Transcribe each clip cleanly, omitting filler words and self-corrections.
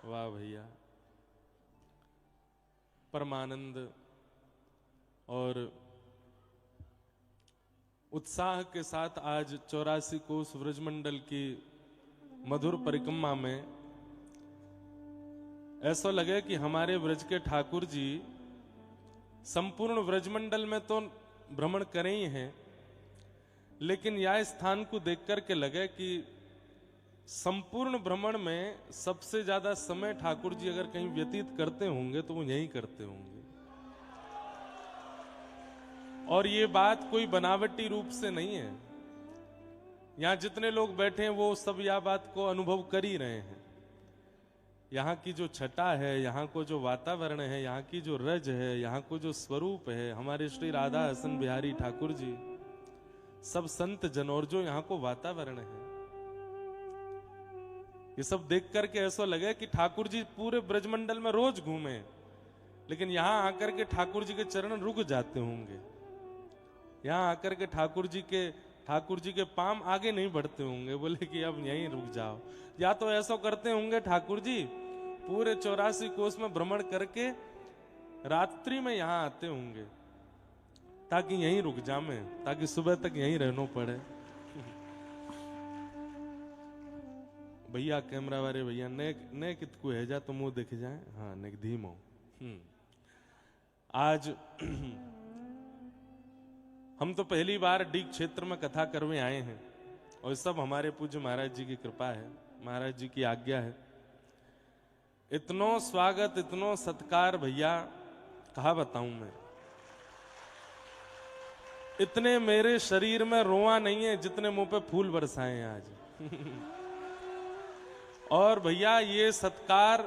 वाह भैया, परमानंद और उत्साह के साथ आज 84 कोस व्रजमंडल की मधुर परिक्रमा में ऐसा लगे कि हमारे व्रज के ठाकुर जी संपूर्ण व्रजमंडल में तो भ्रमण करे ही हैं, लेकिन यह स्थान को देख करके लगे कि संपूर्ण भ्रमण में सबसे ज्यादा समय ठाकुर जी अगर कहीं व्यतीत करते होंगे तो वो यहीं करते होंगे। और ये बात कोई बनावटी रूप से नहीं है, यहां जितने लोग बैठे हैं वो सब यह बात को अनुभव कर ही रहे हैं। यहाँ की जो छटा है, यहाँ को जो वातावरण है, यहाँ की जो रज है, यहाँ को जो स्वरूप है, हमारे श्री राधा हसन बिहारी ठाकुर जी, सब संत जन और जो यहाँ को वातावरण है, ये सब देख करके ऐसा लगे कि ठाकुर जी पूरे ब्रजमंडल में रोज घूमे, लेकिन यहाँ आकर के ठाकुर जी के चरण रुक जाते होंगे। यहाँ आकर के ठाकुर जी के पाम आगे नहीं बढ़ते होंगे, बोले कि अब यहीं रुक जाओ। या तो ऐसा करते होंगे ठाकुर जी पूरे 84 कोस में भ्रमण करके रात्रि में यहाँ आते होंगे ताकि यहीं रुक जामे, ताकि सुबह तक यहीं रहना पड़े। भैया कैमरा वाले भैया ने कितकू है जा तो मुंह दिख जाए। हाँ ने धीमो। आज हम तो पहली बार डीग क्षेत्र में कथा करने आए हैं और सब हमारे पूज्य महाराज जी की कृपा है, महाराज जी की आज्ञा है। इतनो स्वागत, इतनो सत्कार भैया कहा बताऊं मैं। इतने मेरे शरीर में रोआ नहीं है जितने मुंह पे फूल बरसाए हैं आज। और भैया ये सत्कार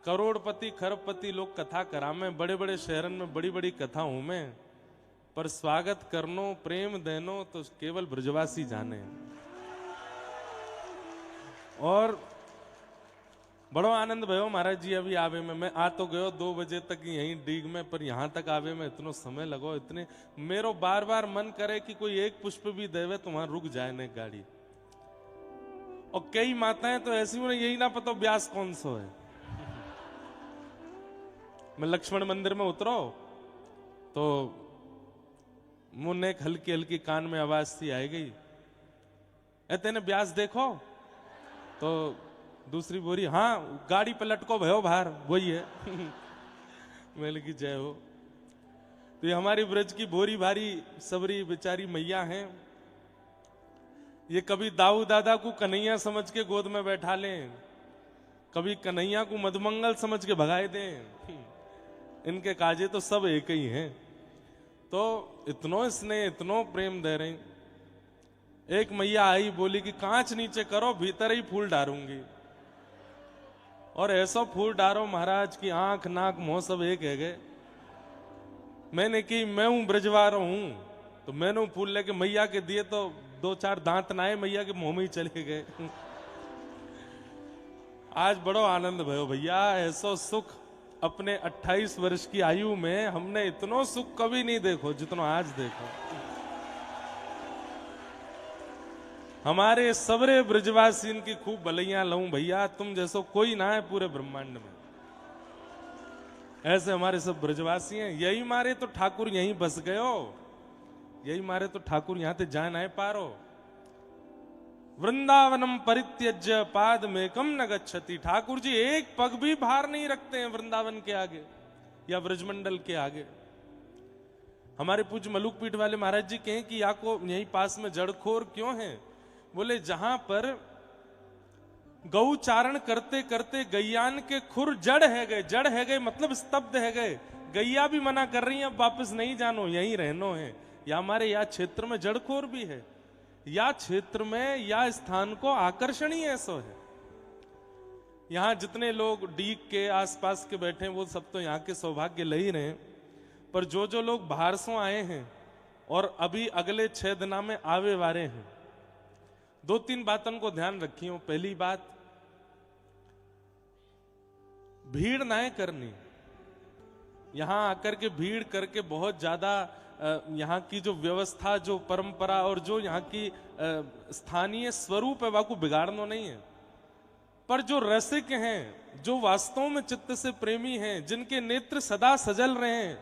करोड़पति खरबपति लोग कथा करा में, बड़े बड़े शहरन में बड़ी बड़ी कथा हूं मैं, पर स्वागत करनो प्रेम देनो तो केवल ब्रजवासी जाने। और बड़ो आनंद भयो महाराज जी अभी आवे में। मैं आ तो गयो 2 बजे तक यहीं डीग में, पर यहां तक आवे में इतनो समय लगो, इतने मेरो बार बार मन करे कि कोई एक पुष्प भी देवे तो वहां रुक जाए ने गाड़ी। और कई माताएं तो ऐसी उन्हें यही ना पता ब्यास कौन सो है। मैं लक्ष्मण मंदिर में उतरो तो मुन्ने हल्की हल्की कान में आवाज सी आई गई, ए तेने ब्यास देखो? तो दूसरी बोरी, हाँ गाड़ी पे लटको भयो बाहर, वही है। मैंने की जय हो। तो ये हमारी ब्रज की बोरी भारी सबरी बेचारी मैया हैं। ये कभी दाऊ दादा को कन्हैया समझ के गोद में बैठा लें, कभी कन्हैया को मधुमंगल समझ के भगाए दें। इनके काजे तो सब एक ही हैं। तो इतनो स्नेह, इतनो प्रेम दे रहे। एक मैया आई, बोली कि कांच नीचे करो, भीतर ही फूल डारूंगी। और ऐसा फूल डारो महाराज की आंख नाक मुंह सब एक है गए। मैंने की मैं हूं ब्रजवार हूं, तो मैंने फूल लेके मैया के दिए तो 2-4 दांत ना आए, मैया के मुंह में ही चले गए। आज बड़ो आनंद भयो भैया, ऐसा सुख अपने 28 वर्ष की आयु में हमने इतनो सुख कभी नहीं देखो जितना आज देखो। हमारे सबरे ब्रजवासी की खूब भलैया लऊं भैया, तुम जैसो कोई ना है पूरे ब्रह्मांड में। ऐसे हमारे सब ब्रजवासी हैं। यही मारे तो ठाकुर यहीं बस गयो, यही मारे तो ठाकुर यहां ते जा ना पारो। वृंदावनम परित्यज्य पाद में कम न गच्छति। ठाकुर जी एक पग भी भार नहीं रखते हैं वृंदावन के आगे या ब्रजमंडल के आगे। हमारे पूज्य मलुक पीठ वाले महाराज जी कहें कि या को यहीं पास में जड़खोर क्यों है? बोले जहां पर गौचारण करते करते गैयान के खुर जड़ है गए, जड़ है गए मतलब स्तब्ध है गए। गैया भी मना कर रही है अब वापस नहीं जानो, यहीं रहनो है। या हमारे या क्षेत्र में जड़खोर भी है, या क्षेत्र में या स्थान को आकर्षणीय ऐसा है। यहां जितने लोग डीग के आसपास के बैठे हैं वो सब तो यहाँ के सौभाग्य ले ही रहे हैं, पर जो जो लोग बाहर से आए हैं और अभी अगले 6 दिना में आवे वाले हैं, 2-3 बातों को ध्यान रखियो। पहली बात, भीड़ ना करनी। यहां आकर के भीड़ करके बहुत ज्यादा यहाँ की जो व्यवस्था, जो परंपरा और जो यहाँ की स्थानीय स्वरूप है, वाको बिगाड़ना नहीं है। पर जो रसिक हैं, जो वास्तव में चित्त से प्रेमी हैं, जिनके नेत्र सदा सजल रहे हैं,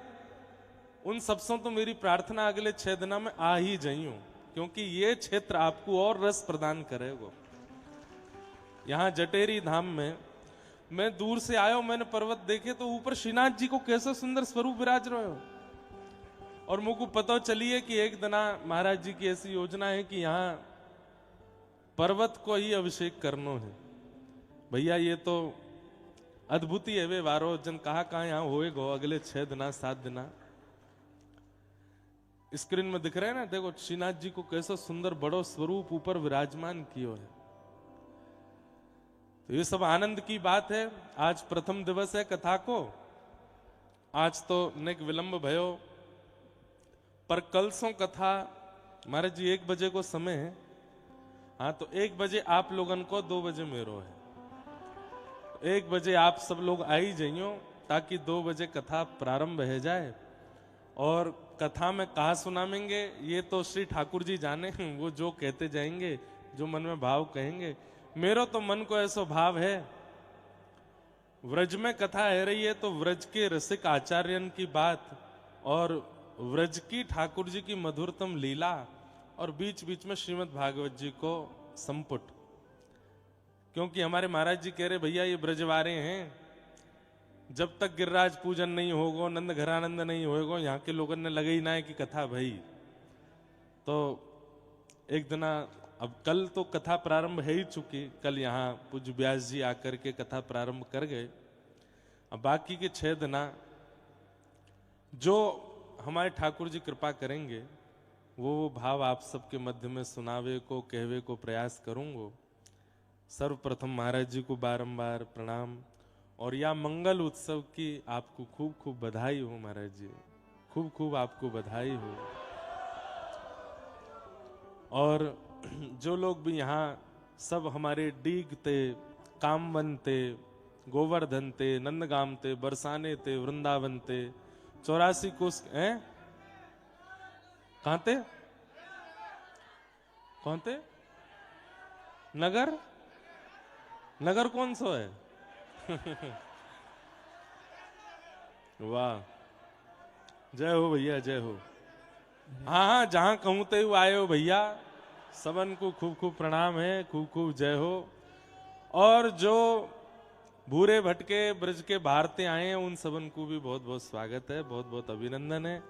उन सबसे तो मेरी प्रार्थना अगले 6 दिनों में आ ही जाइयो, क्योंकि ये क्षेत्र आपको और रस प्रदान करेगा। यहां जटेरी धाम में मैं दूर से आया, मैंने पर्वत देखे तो ऊपर श्रीनाथ जी को कैसा सुंदर स्वरूप विराज रहे हो, और मुझको पता चली है कि एक दिना महाराज जी की ऐसी योजना है कि यहाँ पर्वत को ही अभिषेक करनो है। भैया ये तो अद्भुत ही है वे वारो जन कहाँ यहाँ होएगो अगले 6 दिना 7 दिना। स्क्रीन में दिख रहे हैं ना, देखो श्रीनाथ जी को कैसा सुंदर बड़ो स्वरूप ऊपर विराजमान कियो है। तो ये सब आनंद की बात है। आज प्रथम दिवस है कथा को, आज तो नेक विलंब भयो, पर कल सो कथा महाराज जी 1 बजे को समय है। हाँ तो 1 बजे आप लोगन को 2 बजे मेरो है। 1 बजे आप सब लोग आ ही जाइयो ताकि 2 बजे कथा प्रारंभ हो जाए। और कथा में कहा सुनामेंगे ये तो श्री ठाकुर जी जाने, वो जो कहते जाएंगे, जो मन में भाव कहेंगे। मेरो तो मन को ऐसा भाव है, व्रज में कथा है रही है तो व्रज के रसिक आचार्यन की बात और व्रज की ठाकुर जी की मधुरतम लीला, और बीच बीच में श्रीमद् भागवत जी को संपुट। क्योंकि हमारे महाराज जी कह रहे भैया ये ब्रजवारे हैं, जब तक गिरिराज पूजन नहीं होगा, नंद घरानंद नहीं होगा, यहाँ के लोगों ने लगे ही ना है कि कथा भाई। तो एक दिन, अब कल तो कथा प्रारंभ है ही चुकी, कल यहाँ पूज्य व्यास जी आकर के कथा प्रारंभ कर गए। अब बाकी के 6 दिना जो हमारे ठाकुर जी कृपा करेंगे वो भाव आप सबके मध्य में सुनावे को कहवे को प्रयास करूंगा। सर्वप्रथम महाराज जी को बारंबार प्रणाम, और या मंगल उत्सव की आपको खूब खूब बधाई हो महाराज जी, खूब खूब आपको बधाई हो। और जो लोग भी यहाँ सब हमारे डीग ते, कामवन ते, गोवर्धन ते, नंदगाम ते, बरसाने ते, वृंदावन ते, 84 कोस हैं, कहां ते, कौन थे, नगर, नगर कौन सा है? वाह, जय हो भैया, जय हो। हाँ हाँ, जहां कहूं ते आए हो भैया, सबन को खूब खूब प्रणाम है, खूब खूब जय हो। और जो भूरे भटके ब्रज के भारते आए हैं उन सबन को भी बहुत बहुत स्वागत है, बहुत बहुत अभिनंदन है।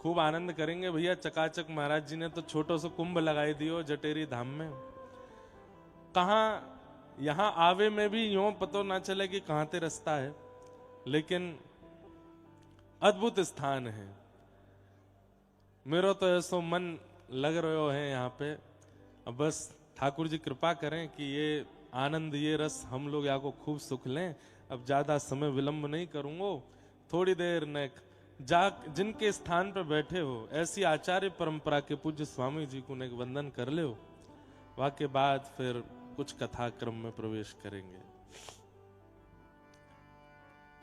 खूब आनंद करेंगे भैया। चकाचक महाराज जी ने तो छोटो सा कुंभ लगाई दियो जटेरी धाम में। कहा यहां आवे में भी यूं पतो ना चले कि कहां ते रास्ता है, लेकिन अद्भुत स्थान है। मेरा तो ऐसो मन लग रहे है यहाँ पे। अब बस ठाकुर जी कृपा करें कि ये आनंद, ये रस हम लोग यहाँ को खूब सुख लें। अब ज्यादा समय विलंब नहीं करूंगा, थोड़ी देर ने जिनके स्थान पर बैठे हो ऐसी आचार्य परंपरा के पूज्य स्वामी जी को एक वंदन कर ले, वहां के बाद फिर कुछ कथा क्रम में प्रवेश करेंगे।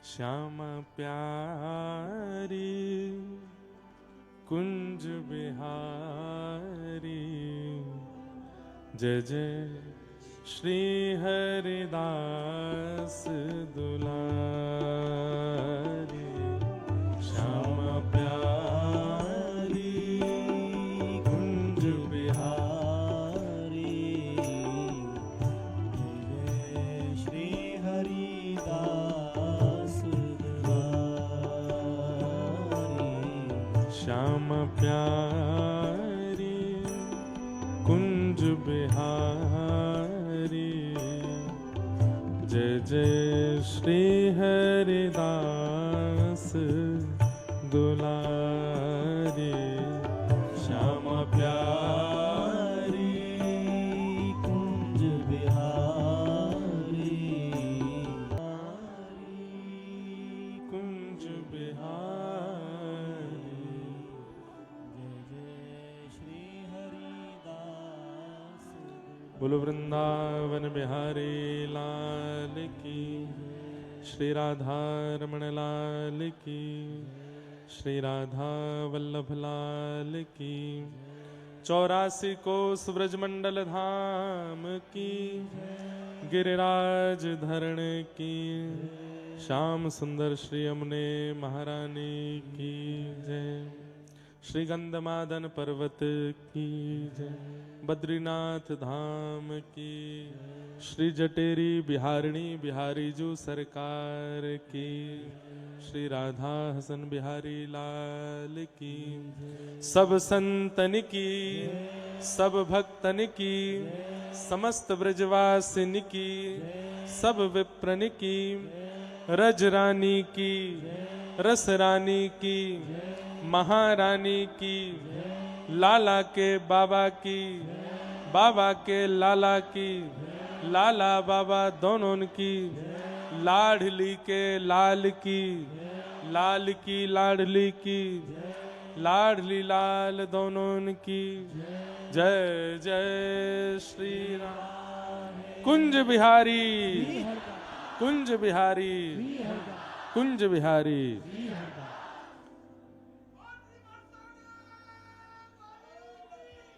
श्यामा प्यारी कुंज बिहारी, जय जय श्री हरिदास दुलारी। श्यामा प्यारी कुंज बिहारी, जय श्री हरिदास दुलारी। श्यामा प्यारी कुंज बिहारी, जय जय श्री हरिदास दुलारी। श्यामा प्यारी कुंज बिहारी, कुंज बिहारी, बोलो वृंदावन बिहारी लाल की, श्री राधा रमण लाल की, श्री राधा वल्लभ लाल की। 84 कोस ब्रजमंडल धाम की, गिरिराज धरण की, श्याम सुंदर श्री यमुने महारानी की जय। श्री गंधमादन पर्वत की जय। बद्रीनाथ धाम की, श्री जटेरी बिहारिणी बिहारी जू सरकार की, श्री राधा हसन बिहारी लाल की। सब संतन की, सब भक्तन की, समस्त ब्रजवासिन की, सब विप्रन की, रज रानी की, रस रानी की, महारानी की, लाला के बाबा की, बाबा के लाला की, लाला बाबा दोनों की, लाडली के लाल की, लाल की लाडली की, लाडली लाल दोनों की जय जय श्री राम। कुंज बिहारी, कुंज बिहारी, कुंज बिहारी।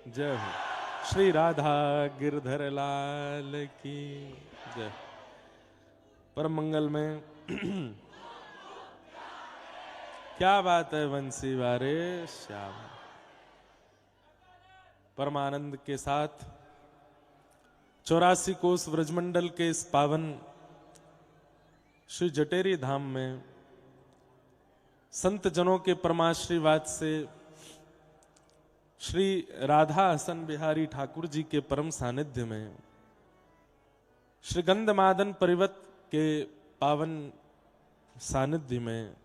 जय हो। श्री राधा गिरधर लाल की जय। परम मंगल में क्या बात है वंशी वारे श्याम। परमानंद के साथ 84 कोस व्रजमंडल के इस पावन श्री जटेरी धाम में संत जनों के परमाशीर्वाद से श्री राधा हसन बिहारी ठाकुर जी के परम सानिध्य में श्री गंधमादन परिवत के पावन सानिध्य में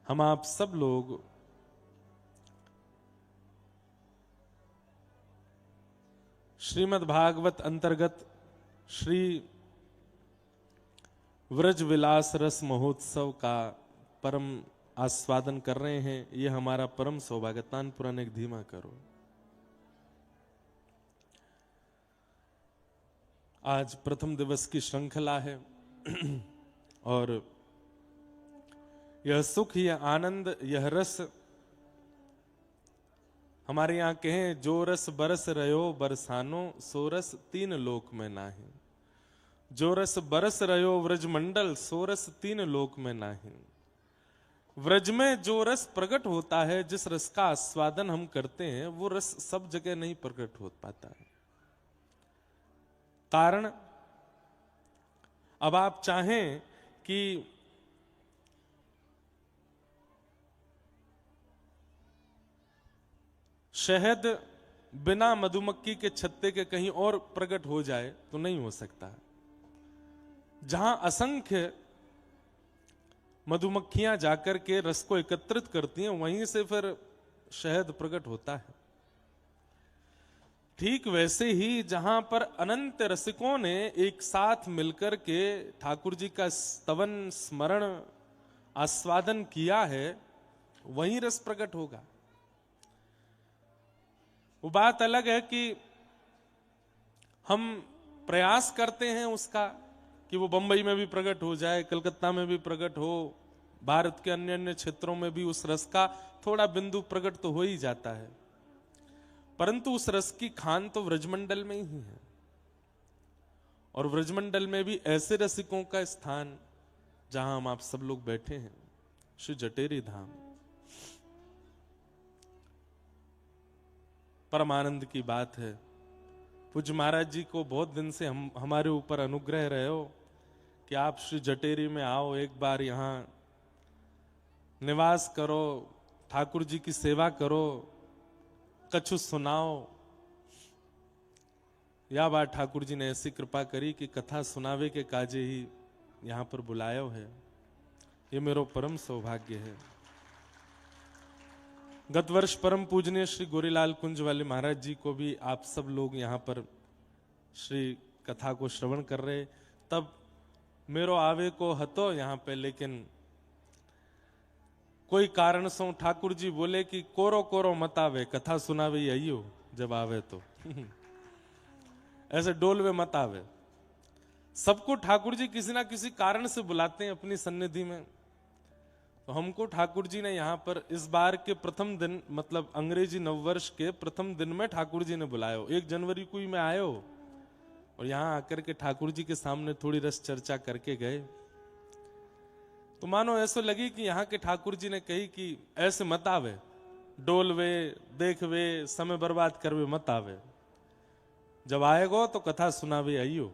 हम आप सब लोग श्रीमद् भागवत अंतर्गत श्री व्रज विलास रस महोत्सव का परम आस्वादन कर रहे हैं। ये हमारा परम सौभाग्य। तानपुरा ने एक धीमा करो। आज प्रथम दिवस की श्रृंखला है और यह सुख, यह आनंद, यह रस हमारे यहाँ कहें जो रस बरस रहो बरसानो सो रस तीन लोक में नाही। जो रस बरस रहो व्रजमंडल सो रस तीन लोक में नाही। व्रज में जो रस प्रकट होता है, जिस रस का आस्वादन हम करते हैं, वो रस सब जगह नहीं प्रकट हो पाता है। कारण अब आप चाहें कि शहद बिना मधुमक्खी के छत्ते के कहीं और प्रकट हो जाए तो नहीं हो सकता। जहां असंख्य मधुमक्खियां जाकर के रस को एकत्रित करती हैं, वहीं से फिर शहद प्रकट होता है। ठीक वैसे ही जहां पर अनंत रसिकों ने एक साथ मिलकर के ठाकुर जी का स्तवन स्मरण आस्वादन किया है, वहीं रस प्रकट होगा। वो बात अलग है कि हम प्रयास करते हैं उसका कि वो बंबई में भी प्रकट हो जाए, कलकत्ता में भी प्रकट हो, भारत के अन्य अन्य क्षेत्रों में भी उस रस का थोड़ा बिंदु प्रकट तो हो ही जाता है, परंतु उस रस की खान तो व्रजमंडल में ही है। और व्रजमंडल में भी ऐसे रसिकों का स्थान जहां हम आप सब लोग बैठे हैं, श्री जटेरी धाम। परमानंद की बात है। पूज्य महाराज जी को बहुत दिन से हमारे ऊपर अनुग्रह रहे हो कि आप श्री जटेरी में आओ, एक बार यहाँ निवास करो, ठाकुर जी की सेवा करो, कछु सुनाओ। या बार ठाकुर जी ने ऐसी कृपा करी कि कथा सुनावे के काजे ही यहाँ पर बुलायो है। ये मेरो परम सौभाग्य है। गत वर्ष परम पूजनीय श्री गोरीलाल कुंज वाले महाराज जी को भी आप सब लोग यहाँ पर श्री कथा को श्रवण कर रहे, तब मेरो आवे को हतो यहाँ पे, लेकिन कोई कारण से ठाकुर जी बोले कि कोरो कोरो मत आवे, कथा सुनावे आइयो जब आवे तो ऐसे डोलवे मत आवे। सबको ठाकुर जी किसी ना किसी कारण से बुलाते हैं अपनी सन्निधि में। तो हमको ठाकुर जी ने यहाँ पर इस बार के प्रथम दिन, मतलब अंग्रेजी नववर्ष के प्रथम दिन में ठाकुर जी ने बुलायो। 1 जनवरी को ही मैं आयो, और यहां आकर के ठाकुर जी के सामने थोड़ी रस चर्चा करके गए, तो मानो ऐसा लगी कि यहाँ के ठाकुर जी ने कही कि ऐसे मत आवे, डोलवे देखवे समय बर्बाद करवे मत आवे, जब आएगो तो कथा सुनावे आइयो।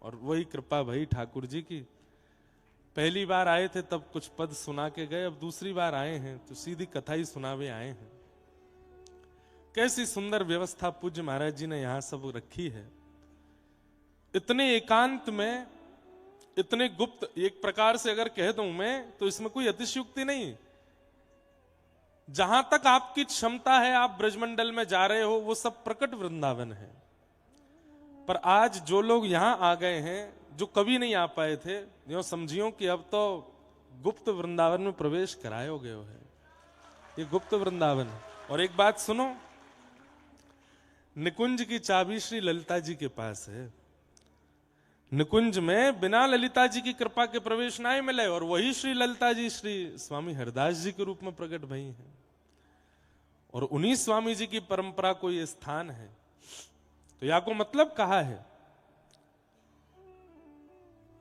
और वही कृपा भई ठाकुर जी की। पहली बार आए थे तब कुछ पद सुना के गए, अब दूसरी बार आए हैं तो सीधी कथा ही सुनावे आए हैं। कैसी सुंदर व्यवस्था पूज्य महाराज जी ने यहां सब रखी है। इतने एकांत में, इतने गुप्त, एक प्रकार से अगर कह दूं मैं तो इसमें कोई अतिशयोक्ति नहीं। जहां तक आपकी क्षमता है, आप ब्रजमंडल में जा रहे हो, वो सब प्रकट वृंदावन है। पर आज जो लोग यहां आ गए हैं, जो कभी नहीं आ पाए थे, यो समझियो कि अब तो गुप्त वृंदावन में प्रवेश करायो गयो है। ये गुप्त वृंदावन है। और एक बात सुनो, निकुंज की चाबी श्री ललिता जी के पास है। निकुंज में बिना ललिता जी की कृपा के प्रवेश ना ही मिले, और वही श्री ललिता जी श्री स्वामी हरदास जी के रूप में प्रकट भई हैं। और उन्हीं स्वामी जी की परंपरा को ये स्थान है। तो या को मतलब कहा है,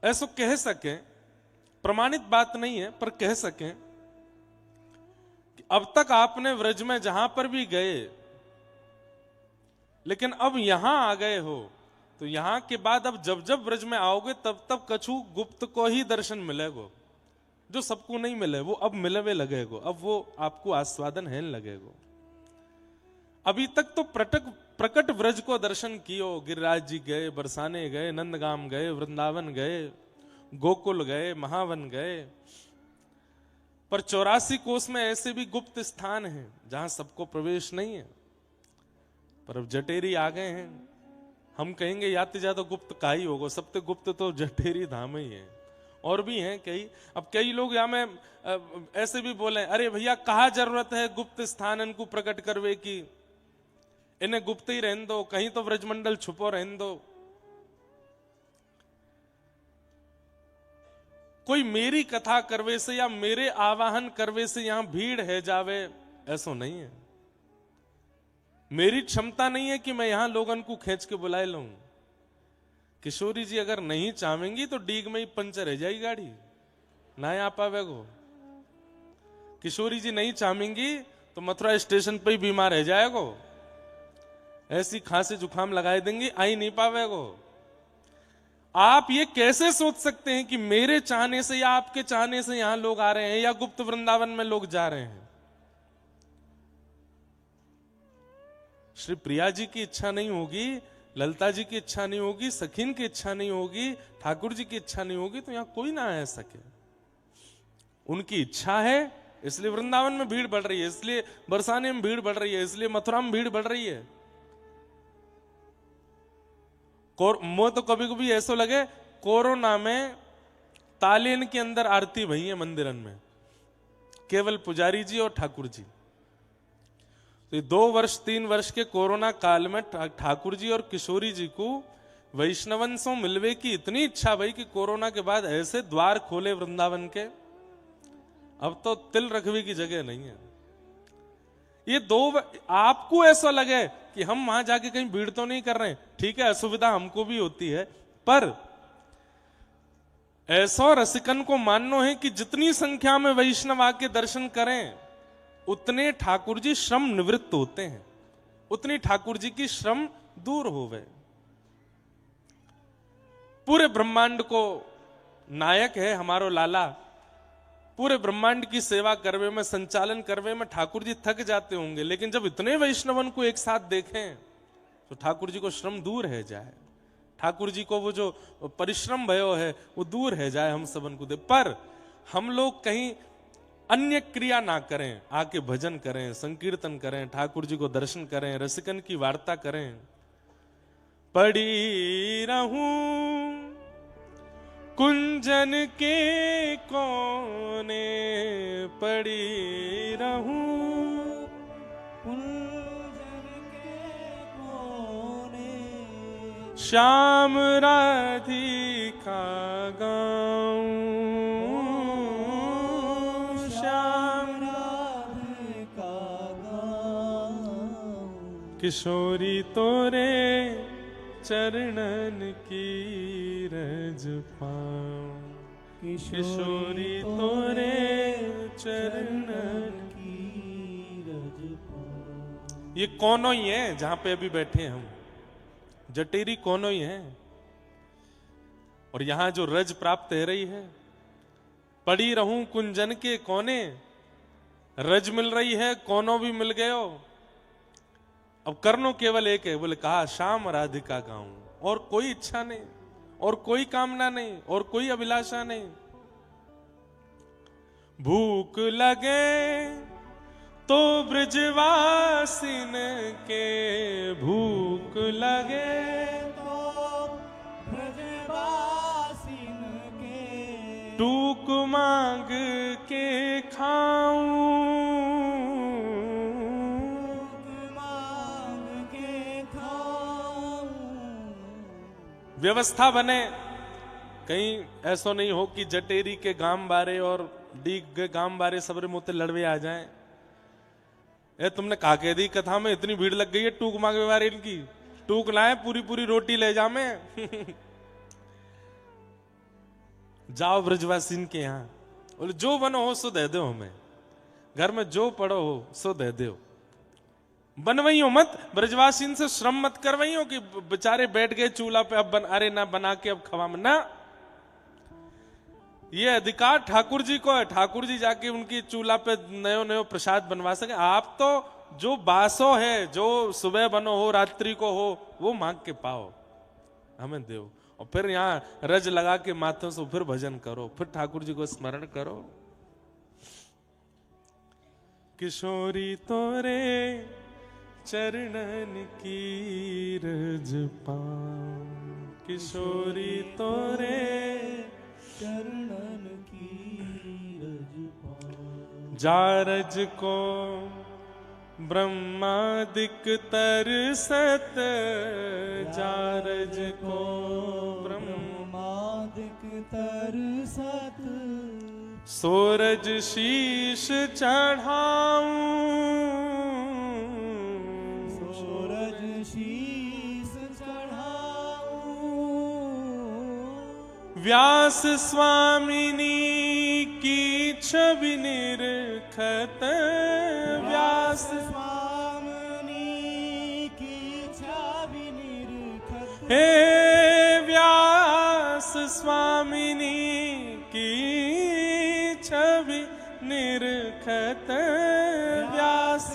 ऐसा कह सके, प्रमाणित बात नहीं है पर कह सके कि अब तक आपने व्रज में जहां पर भी गए, लेकिन अब यहां आ गए हो, तो यहां के बाद अब जब जब व्रज में आओगे तब तब कछु गुप्त को ही दर्शन मिलेगो, जो सबको नहीं मिले वो अब मिलवे लगेगो, अब वो आपको आस्वादन है लगेगो। अभी तक तो प्रकट व्रज को दर्शन कियो, गिरिराज जी गए, बरसाने गए, नंदगाम गए, वृंदावन गए, गोकुल गए, महावन गए, पर 84 कोस में ऐसे भी गुप्त स्थान हैं जहां सबको प्रवेश नहीं है। पर अब जटेरी आ गए हैं, हम कहेंगे याते ज्यादा गुप्त का ही होगा, सबसे गुप्त तो जटेरी धाम ही है। और भी हैं कई। अब कई लोग यहाँ में ऐसे भी बोले, अरे भैया कहा जरूरत है गुप्त स्थान इनको प्रकट करवे की, इन्हें गुप्त ही रहने दो, कहीं तो व्रजमंडल छुपो रहने दो। कोई मेरी कथा करवे से या मेरे आवाहन करवे से यहां भीड़ है जावे, ऐसा नहीं है। मेरी क्षमता नहीं है कि मैं यहां लोगन को खींच के बुलाए लूं। किशोरी जी अगर नहीं चाहेंगी तो डीग में ही पंचर रह जाएगी गाड़ी, ना आ पावेगो। किशोरी जी नहीं चाहेंगी तो मथुरा स्टेशन पे ही बीमार रह जाएगो, ऐसी खांसी जुकाम लगाए देंगी, आई नहीं पावेगो। आप ये कैसे सोच सकते हैं कि मेरे चाहने से या आपके चाहने से यहां लोग आ रहे हैं या गुप्त वृंदावन में लोग जा रहे हैं? श्री प्रिया जी की इच्छा नहीं होगी, ललिता जी की इच्छा नहीं होगी, सखीन की इच्छा नहीं होगी, ठाकुर जी की इच्छा नहीं होगी, तो यहां कोई ना आ सके। उनकी इच्छा है, इसलिए वृंदावन में भीड़ बढ़ रही है, इसलिए बरसाने में भीड़ बढ़ रही है, इसलिए मथुरा में भीड़ बढ़ रही है। मुझे तो कभी कभी ऐसा लगे कोरोना में तालीन के अंदर आरती भई है मंदिरन में, केवल पुजारी जी और ठाकुर जी। तो 2 वर्ष 3 वर्ष के कोरोना काल में ठाकुर जी और किशोरी जी को वैष्णवन से मिलवे की इतनी इच्छा भई कि कोरोना के बाद ऐसे द्वार खोले वृंदावन के, अब तो तिल रखवे की जगह नहीं है। ये आपको ऐसा लगे कि हम वहां जाके कहीं भीड़ तो नहीं कर रहे हैं, ठीक है, असुविधा हमको भी होती है, पर ऐसा रसिकन को मानना है कि जितनी संख्या में वैष्णव आके दर्शन करें उतने ठाकुर जी श्रम निवृत्त होते हैं, उतनी ठाकुर जी की श्रम दूर होवे। पूरे ब्रह्मांड को नायक है हमारो लाला, पूरे ब्रह्मांड की सेवा करवे में, संचालन करवे में ठाकुर जी थक जाते होंगे, लेकिन जब इतने वैष्णवन को एक साथ देखें तो ठाकुर जी को श्रम दूर है जाए, ठाकुर जी को वो जो परिश्रम भयो है वो दूर है जाए हम सबन को दे। पर हम लोग कहीं अन्य क्रिया ना करें, आके भजन करें, संकीर्तन करें, ठाकुर जी को दर्शन करें, रसिकन की वार्ता करें। पड़ी रहूं कुंजन के कोने, पड़ी रहूं कुंजन के कोने, श्याम राधिका गाऊं, श्याम राधिका गाऊं, किशोरी तोरे चरणन की रज पाऊं, किशोरी तोरे चरणन की रज पाऊं। ये कोनों ही है जहां पे अभी बैठे हम, जटेरी कोनों ही है। और यहां जो रज प्राप्त है रही है, पड़ी रहूं कुंजन के कोने, रज मिल रही है, कोनों भी मिल गए हो। अब करनो केवल एक है, बोले कहा श्याम राधिका गाऊं, और कोई इच्छा नहीं, और कोई कामना नहीं, और कोई अभिलाषा नहीं। भूख लगे तो ब्रजवासिन के, भूख लगे तो ब्रजवासिन के, टूक मांग के खाऊं, व्यवस्था बने। कहीं ऐसा नहीं हो कि जटेरी के गांव बारे और डीग के गांव बारे सबरे मुते लड़वे आ जाएं। ए तुमने कहा कह दी कथा में इतनी भीड़ लग गई है टूक मांगे बारे इनकी, टूक लाए पूरी पूरी रोटी ले जा में जाओ ब्रजवासिन के यहाँ, बोले जो बनो हो सो दे दो, हमें घर में जो पड़ो हो सो दे दो, बनवई हो मत, ब्रजवासिन से श्रम मत करवई हो कि बेचारे बैठ गए चूल्हा पे, अब अरे ना बना के अब खवा में ना। ये अधिकार ठाकुर जी को है, ठाकुर जी जाके उनकी चूल्हा पे नयो नयो प्रसाद बनवा सके। आप तो जो बासो है, जो सुबह बनो हो रात्रि को हो, वो मांग के पाओ, हमें दो, और फिर यहाँ रज लगा के माथों से फिर भजन करो, फिर ठाकुर जी को स्मरण करो। किशोरी तोरे चरणन की रज पाऊं, किशोरी तोरे चरणन की रज पाऊं। जा रज को ब्रह्मादिक तरसत, जा रज को ब्रह्मादिक तरसत, सूरज शीश चढ़ाऊं, शीस चढ़ाऊं। व्यास स्वामिनी की छवि निरखत, व्यास स्वामिनी की छवि निरखत, हे व्यास स्वामिनी की छवि निरखत, व्यास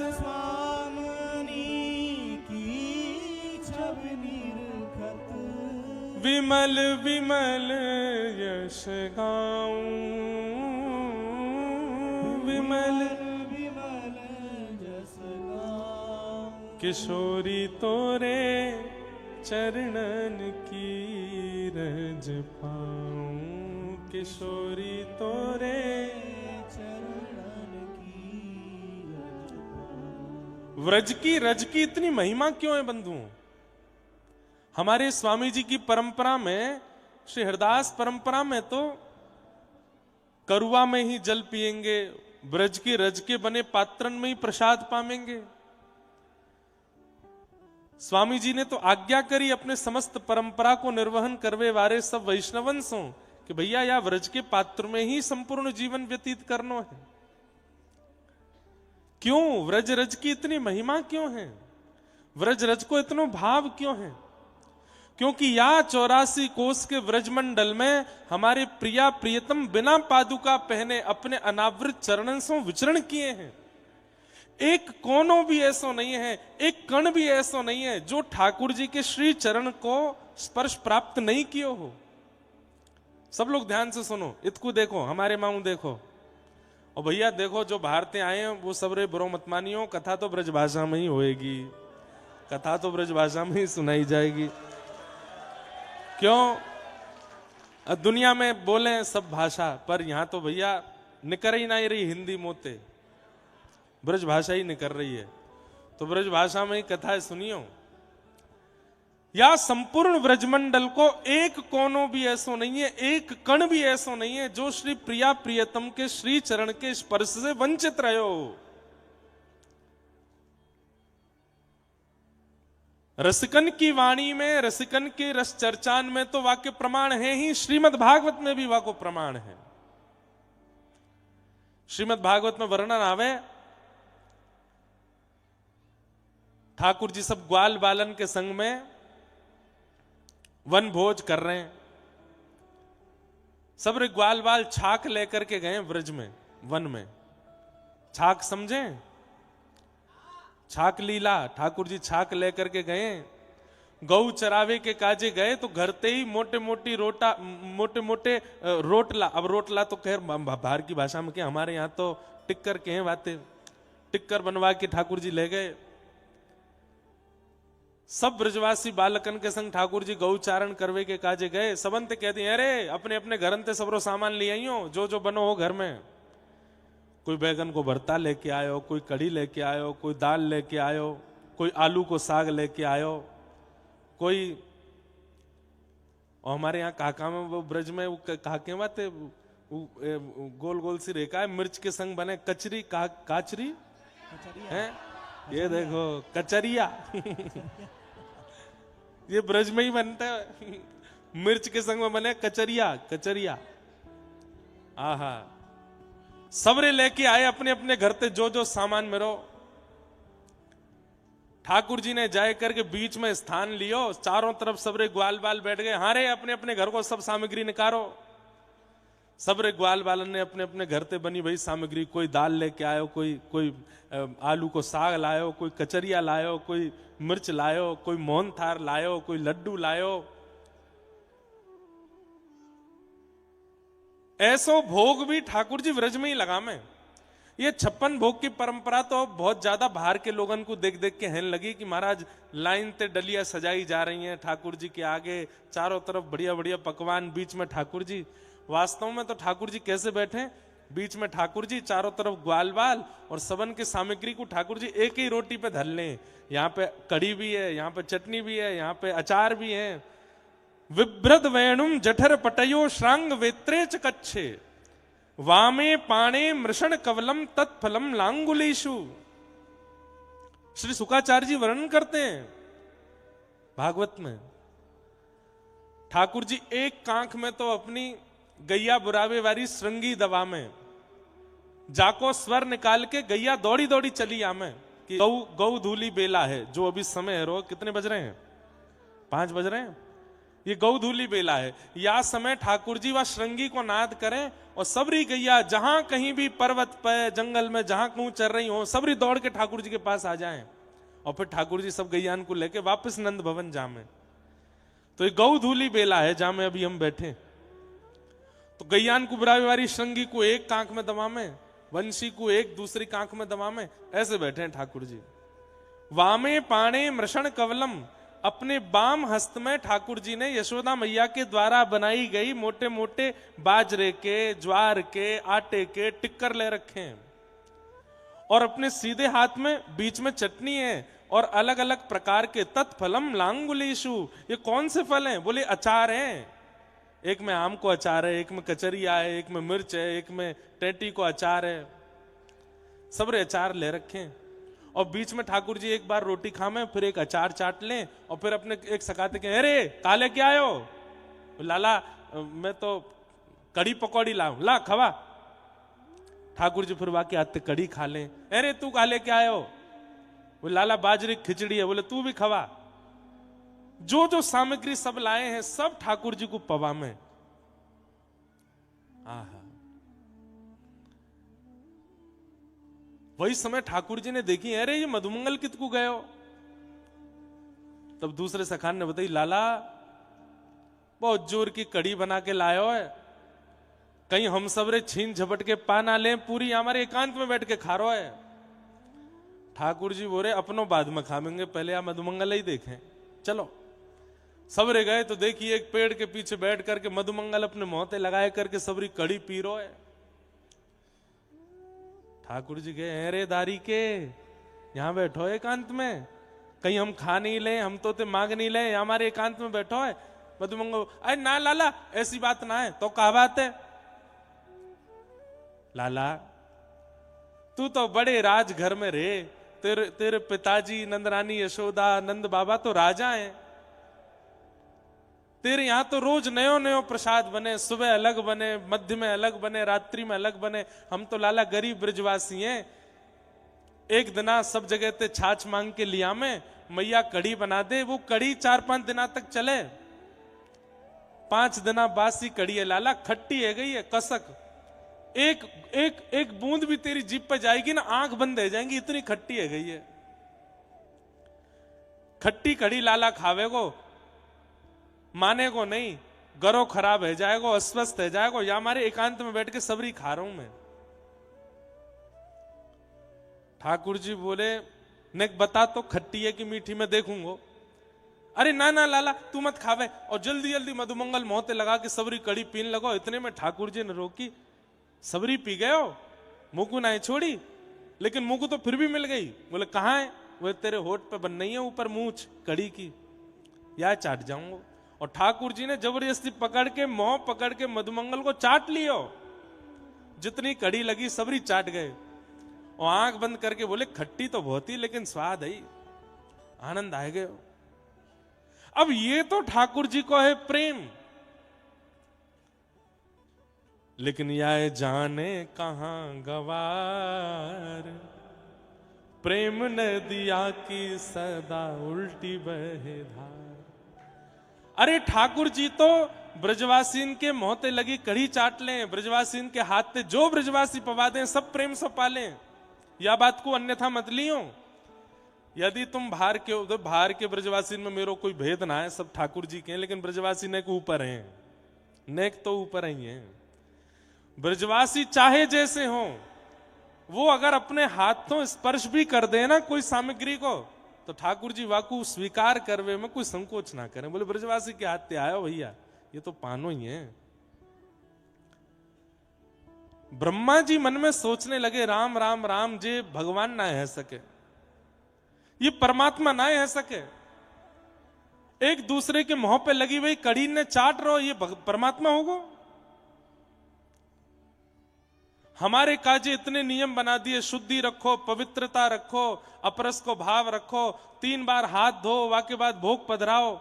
विमल विमल यश गाऊं, विमल विमल यश गाऊं। किशोरी तोरे चरणन की रज पाऊं, किशोरी तोरे चरणन की रज पाऊं। व्रज की रज की इतनी महिमा क्यों है बंधुओं? हमारे स्वामी जी की परंपरा में, श्री हरदास परंपरा में तो करुआ में ही जल पिएंगे, ब्रज की रज के बने पात्रन में ही प्रसाद पावेंगे। स्वामी जी ने तो आज्ञा करी अपने समस्त परंपरा को निर्वहन करवे वारे सब वैष्णवंशों कि भैया या व्रज के पात्र में ही संपूर्ण जीवन व्यतीत करना है। क्यों व्रज रज की इतनी महिमा क्यों है? व्रज रज को इतना भाव क्यों है? क्योंकि या 84 कोस के व्रजमंडल में हमारे प्रिया प्रियतम बिना पादुका पहने अपने अनावृत चरणों से विचरण किए हैं। एक कोनों भी ऐसा नहीं है, एक कण भी ऐसा नहीं है जो ठाकुर जी के श्री चरण को स्पर्श प्राप्त नहीं कियो हो। सब लोग ध्यान से सुनो, इतकू देखो, हमारे माऊ देखो, और भैया देखो जो भारतीय आए हैं वो सब रे बुरो मत मानियो, कथा तो ब्रज भाषा में ही होएगी, कथा तो ब्रज भाषा में ही सुनाई जाएगी। क्यों? दुनिया में बोले सब भाषा, पर यहां तो भैया निकर ही नहीं रही हिंदी मोते, ब्रज भाषा ही निकर रही है। तो ब्रज भाषा में ही कथा सुनियो। या संपूर्ण ब्रजमंडल को एक कोनों भी ऐसा नहीं है, एक कण भी ऐसा नहीं है जो श्री प्रिया प्रियतम के श्री चरण के स्पर्श से वंचित रहो। रसिकन की वाणी में, रसिकन के रस चर्चान में तो वाक्य प्रमाण है ही, श्रीमद् भागवत में भी वाक्य प्रमाण है। श्रीमद् भागवत में वर्णन आवे, ठाकुर जी सब ग्वाल बालन के संग में वन भोज कर रहे हैं। सब रे ग्वाल बाल छाक लेकर के गए ब्रज में, वन में। छाक समझे? छाक लीला। ठाकुर जी छाक लेकर के गए, गौ चरावे के काजे गए तो घरते ही मोटे मोटे रोटला। अब रोटला तो खैर बाहर की भाषा में क्या, हमारे यहाँ तो टिक्कर के हैं बातें। टिक्कर बनवा के ठाकुर जी ले गए। सब ब्रजवासी बालकन के संग ठाकुर जी गौचारण करवे के काजे गए। सबंत कहते हैं, अरे अपने अपने घर ते सबरो सामान ले आइयो, जो जो बनो हो घर में। कोई बैगन को भरता लेके आयो, कोई कढ़ी लेके आयो, कोई दाल लेके आयो, कोई आलू को साग लेके आयो, कोई। और हमारे यहाँ काका में वो ब्रज में वो काके बाते गोल गोल सी रेखा है, मिर्च के संग बने कचरी, काचरी है। ये देखो कचरिया ये ब्रज में ही बनता है। मिर्च के संग में बने कचरिया, कचरिया। आहा, सबरे लेके आए अपने अपने घर ते जो जो सामान मेरो। ठाकुर जी ने जाए करके बीच में स्थान लियो, चारों तरफ सबरे ग्वाल बाल बैठ गए। हाँ रे, अपने अपने घर को सब सामग्री निकालो। सबरे ग्वाल बालन ने अपने अपने घर ते बनी भाई सामग्री, कोई दाल लेके आयो, कोई आलू को साग लायो, कोई कचरिया लायो, कोई मिर्च लायो, कोई मोहन थार लायो, कोई लड्डू लायो। ऐसो भोग भी ठाकुर जी व्रज में ही लगा में। ये 56 भोग की परंपरा तो बहुत ज्यादा बाहर के लोगों को देख देख के हेन लगी कि महाराज लाइन ते डलिया सजाई जा रही हैं ठाकुर जी के आगे, चारों तरफ बढ़िया बढ़िया पकवान, बीच में ठाकुर जी। वास्तव में तो ठाकुर जी कैसे बैठे? बीच में ठाकुर जी, चारों तरफ ग्वाल बाल, और सबन की सामग्री को ठाकुर जी एक ही रोटी पे धर लें। यहाँ पे कढ़ी भी है, यहाँ पे चटनी भी है, यहाँ पे अचार भी है। विभ्रद वेणुम जठर पटयो श्रांग वेत्रे च कच्छे, वामे पाणे मृषण कवलम तत्फलम लांगुलेशु। श्री शुकाचार्य जी वर्णन करते हैं भागवत में, ठाकुर जी एक कांख में तो अपनी गैया बुरावे वाली श्रृंगी दवा में जाको स्वर निकाल के गैया दौड़ी दौड़ी चली आमे कि गौ धूली बेला है। जो अभी समय है, रो कितने बज रहे हैं? 5 बज रहे हैं। ये गौधूली बेला है। या समय ठाकुर जी व श्रृंगी को नाद करें और सबरी गैया जहां कहीं भी पर्वत पे, जंगल में जहां कहूं चल रही हो, सबरी दौड़ के ठाकुर जी के पास आ जाएं और फिर ठाकुर जी सब गैयान को लेके वापस नंद भवन जामे। तो ये गौधूली बेला है जहां में अभी हम बैठे। तो गैयान को बुरावी श्रृंगी को एक कांख में दमा में, वंशी को एक दूसरी कांख में दमा में, ऐसे बैठे हैं ठाकुर जी। वामे पाणे मृषण कवलम, अपने बाम हस्त में ठाकुर जी ने यशोदा मैया के द्वारा बनाई गई मोटे मोटे बाजरे के, ज्वार के, आटे के टिक्कर ले रखे हैं। और अपने सीधे हाथ में बीच में चटनी है और अलग अलग प्रकार के तत्फलम लांगुलेशु। ये कौन से फल हैं? बोले अचार हैं। एक में आम को अचार है, एक में कचरिया है, एक में मिर्च है, एक में टेटी को अचार है। सबरे अचार ले रखे हैं। और बीच में ठाकुर जी एक बार रोटी खामें, फिर एक अचार चाट लें और फिर अपने एक सकाते के, अरे काले क्या आयो? लाला मैं तो कड़ी पकौड़ी लाऊं, ला खवा। ठाकुर जी फिर वाकई आते कड़ी खा लें। अरे तू काले क्या आयो? वो लाला बाजरी खिचड़ी है, बोले तू भी खवा। जो जो सामग्री सब लाए हैं सब ठाकुर जी को पवा में। आहा, वही समय ठाकुर जी ने देखी, अरे ये मधुमंगल कितकू गए हो? तब दूसरे सखान ने बताई, लाला बहुत जोर की कड़ी बना के लायो है, कहीं हम सबरे छीन झपट के पा ना ले, पूरी हमारे एकांत में बैठ के खा रो है। ठाकुर जी बोले अपनों बाद में खाएंगे, पहले आप मधुमंगल ही देखें। चलो सबरे गए तो देखिए एक पेड़ के पीछे बैठ करके मधुमंगल अपने मोहते लगाए करके सबरी कड़ी पी रो है। ठाकुर जी गए, अरे दारी के यहां बैठो एकांत में, कहीं हम खा नहीं ले, हम तो मांग नहीं ले, हमारे एकांत में बैठो है। मधुमंगल, अरे ना लाला ऐसी बात ना है। तो क्या बात है? लाला तू तो बड़े राज घर में रहे, तेरे पिताजी नंद रानी यशोदा नंद बाबा तो राजा हैं। तेरे यहां तो रोज नयो नयो प्रसाद बने, सुबह अलग बने, मध्य में अलग बने, रात्रि में अलग बने। हम तो लाला गरीब ब्रजवासी हैं। एक दिना सब जगह ते छाछ मांग के लिया में मैया कड़ी बना दे, वो कड़ी 4-5 दिना तक चले। 5 दिना बासी कड़ी है लाला, खट्टी है गई है कसक। एक बूंद भी तेरी जीभ पे जाएगी ना आंख बंद हो जाएंगी, इतनी खट्टी है गई है। खट्टी कड़ी लाला खावे को माने को नहीं, गरो खराब है जाएगो, अस्वस्थ है जाएगो। या हमारे एकांत में बैठ के सबरी खा रहा हूं मैं। ठाकुर जी बोले ने बता तो खट्टी है कि मीठी, मैं देखूंगो। अरे ना ना लाला तू मत खावे, और जल्दी जल्दी मधुमंगल मोहते लगा के सबरी कड़ी पीन लगो। इतने में ठाकुर जी ने रोकी, सबरी पी गए हो, मुकु ना छोड़ी, लेकिन मुकु तो फिर भी मिल गई। बोले कहाँ है? वो तेरे होठ पे बन नहीं है ऊपर मूछ कड़ी की, या चाट जाऊंगा। और ठाकुर जी ने जबरदस्ती पकड़ के मोह पकड़ के मधुमंगल को चाट लियो। जितनी कड़ी लगी सबरी चाट गए, और आंख बंद करके बोले खट्टी तो बहुत ही लेकिन स्वाद है, आनंद आ गए। अब ये तो ठाकुर जी को है प्रेम, लेकिन यह जाने कहां गवार, प्रेम नदिया की सदा उल्टी बहे धार। अरे ठाकुर जी तो ब्रजवासीन के मोहते लगी कड़ी चाट लें, ब्रजवासीन के हाथ पे जो ब्रजवासी पवा दें सब प्रेम से पालें। या बात को अन्यथा मत लियो। यदि तुम बाहर के उधर बाहर के ब्रजवासी में मेरो कोई भेद ना है, सब ठाकुर जी के हैं, लेकिन ब्रजवासी नेक ऊपर हैं, नेक तो ऊपर ही हैं। ब्रजवासी चाहे जैसे हो, वो अगर अपने हाथों स्पर्श भी कर दे ना कोई सामग्री को, तो ठाकुर जी वाकू स्वीकार करवे में कोई संकोच ना करें। बोले ब्रजवासी के हाथ पे आयो भैया, ये तो पानो ही है। ब्रह्मा जी मन में सोचने लगे राम राम राम, जे भगवान ना है सके, ये परमात्मा ना है सके। एक दूसरे के मुंह पे लगी हुई कड़ी ने चाट रहो, ये परमात्मा होगा? हमारे काजे इतने नियम बना दिए, शुद्धि रखो, पवित्रता रखो, अपरस को भाव रखो, 3 बार हाथ धो, वाके बाद भोग पधराओ।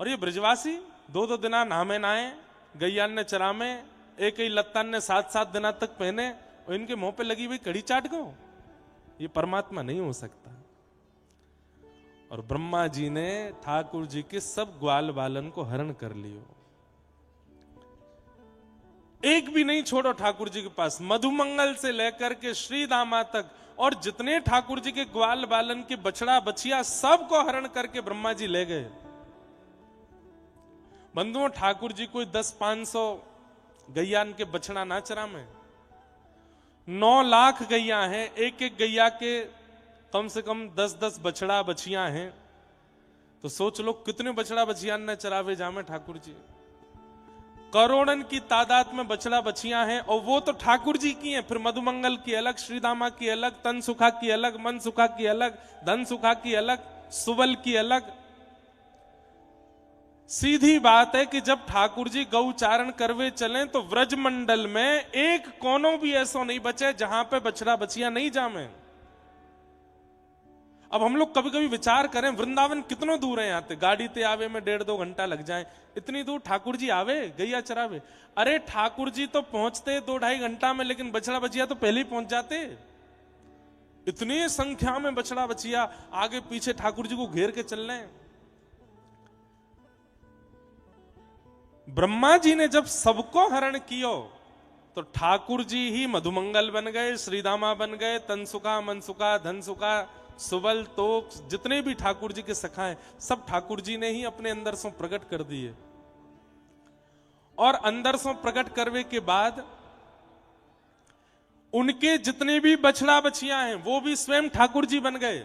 और ये ब्रजवासी 2-2 दिना नहामे नाए, गैयान ने चरामे, एक ही लत्तान ने 7-7 दिना तक पहने, और इनके मुंह पे लगी हुई कड़ी चाट गो। ये परमात्मा नहीं हो सकता। और ब्रह्मा जी ने ठाकुर जी के सब ग्वाल बालन को हरण कर लियो, एक भी नहीं छोड़ो ठाकुर जी के पास। मधुमंगल से लेकर के श्री दामा तक, और जितने ठाकुर जी के ग्वाल बालन के बछड़ा बछिया सबको हरण करके ब्रह्मा जी ले गए। बंधुओं, ठाकुर जी कोई 10-500 गैयान के बछड़ा ना चरा में, 9 लाख गैया हैं, एक एक गैया के कम से कम 10-10 बछड़ा बछिया हैं। तो सोच लो कितने बछड़ा बछिया न चरावे जामे ठाकुर जी। करोड़न की तादाद में बछड़ा बछिया हैं, और वो तो ठाकुर जी की हैं। फिर मधुमंगल की अलग, श्रीदामा की अलग, तन सुखा की अलग, मन सुखा की अलग, धन सुखा की अलग, सुबल की अलग। सीधी बात है कि जब ठाकुर जी गौचारण करवे चलें तो व्रज मंडल में एक कोनों भी ऐसा नहीं बचे जहां पे बछड़ा बछिया नहीं जामे। अब हम लोग कभी कभी विचार करें, वृंदावन कितना दूर है यहाँ से, गाड़ी ते आवे में 1.5-2 घंटा लग जाए, इतनी दूर ठाकुर जी आवे गैया चरावे। अरे ठाकुर जी तो पहुंचते 2-2.5 घंटा में, लेकिन बछड़ा बछिया तो पहले ही पहुंच जाते। इतनी संख्या में बछड़ा बछिया आगे पीछे ठाकुर जी को घेर के चल रहे हैं। ब्रह्मा जी ने जब सबको हरण कियो तो ठाकुर जी ही मधुमंगल बन गए, श्रीदामा बन गए, तनसुखा, मनसुखा, धनसुखा, सुबल, तोक, जितने भी ठाकुर जी के सखा हैं सब ठाकुर जी ने ही अपने अंदर से प्रकट कर दिए। और अंदर से प्रकट करने के बाद उनके जितने भी बछड़ा बछिया हैं वो भी स्वयं ठाकुर जी बन गए।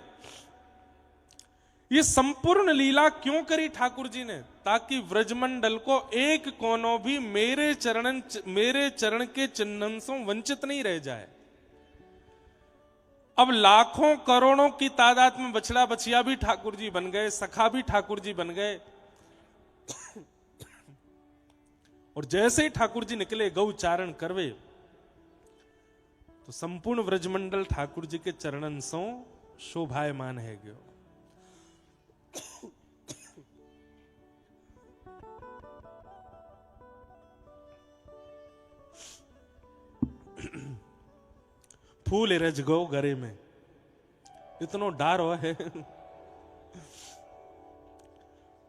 ये संपूर्ण लीला क्यों करी ठाकुर जी ने? ताकि व्रजमंडल को एक कोनों भी मेरे चरण के चिन्हन से वंचित नहीं रह जाए। अब लाखों करोड़ों की तादाद में बछड़ा बछिया भी ठाकुर जी बन गए, सखा भी ठाकुर जी बन गए। और जैसे ही ठाकुर जी निकले गौचारण करवे तो संपूर्ण व्रजमंडल ठाकुर जी के चरणन सो शोभायमान है गयो। फूल रज गो गरे में, इतनो डारो है।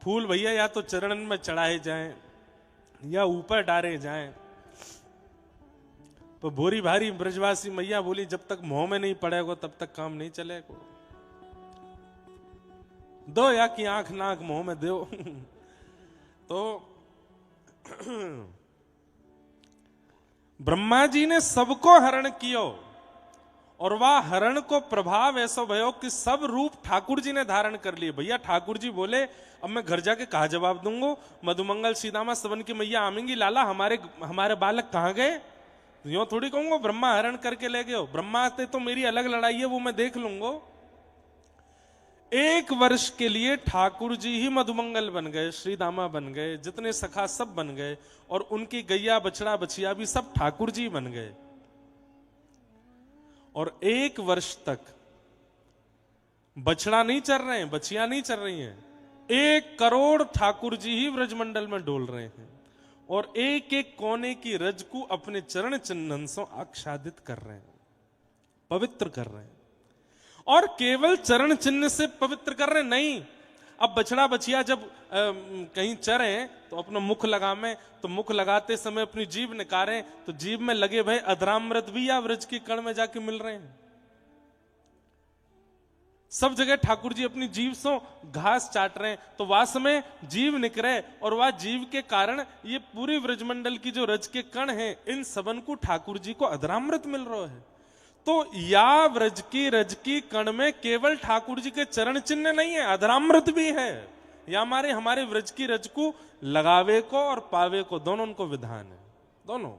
फूल भैया या तो चरणन में चढ़ाए जाएं या ऊपर डारे जाएं। तो भोरी भारी ब्रजवासी मैया बोली जब तक मुंह में नहीं पड़ेगा तब तक काम नहीं चलेगा। दो या की आंख नाक मुंह में दो। तो ब्रह्मा जी ने सबको हरण कियो और वह हरण को प्रभाव ऐसा भयो कि सब रूप ठाकुर जी ने धारण कर लिए। भैया ठाकुर जी बोले अब मैं घर जाके कहा जवाब दूंगा, मधुमंगल सीतामा सवन की मैया आमेंगी, लाला हमारे बालक कहां गए? यूं थोड़ी कहूंगा ब्रह्मा हरण करके ले गए। ब्रह्मा से तो मेरी अलग लड़ाई है, वो मैं देख लूंगा। 1 वर्ष के लिए ठाकुर जी ही मधुमंगल बन गए, श्री दामा बन गए, जितने सखा सब बन गए और उनकी गैया बछड़ा बछिया भी सब ठाकुर जी बन गए। और 1 वर्ष तक बछड़ा नहीं चल रहे हैं, बछिया नहीं चल रही हैं, 1 करोड़ ठाकुर जी ही व्रजमंडल में डोल रहे हैं और एक एक कोने की रज को अपने चरण चिन्हन से आच्छादित कर रहे हैं, पवित्र कर रहे हैं। और केवल चरण चिन्ह से पवित्र कर रहे नहीं। अब बछड़ा बछिया जब कहीं चरे तो अपना मुख लगावे, तो मुख लगाते समय अपनी जीभ निकारे तो जीभ में लगे भाई अधरामृत भी या व्रज के कण में जाके मिल रहे हैं। सब जगह ठाकुर जी अपनी जीभ से घास चाट रहे हैं, तो वास में जीव निकरे और वह जीव के कारण ये पूरी व्रजमंडल की जो रज के कण हैं, इन सबन को ठाकुर जी को अधरामृत मिल रहा है। तो या व्रज की रज की कण में केवल ठाकुर जी के चरण चिन्ह नहीं है, अधरामृत भी है। या हमारे व्रज की रज को लगावे को और पावे को दोनों उनको विधान है, दोनों।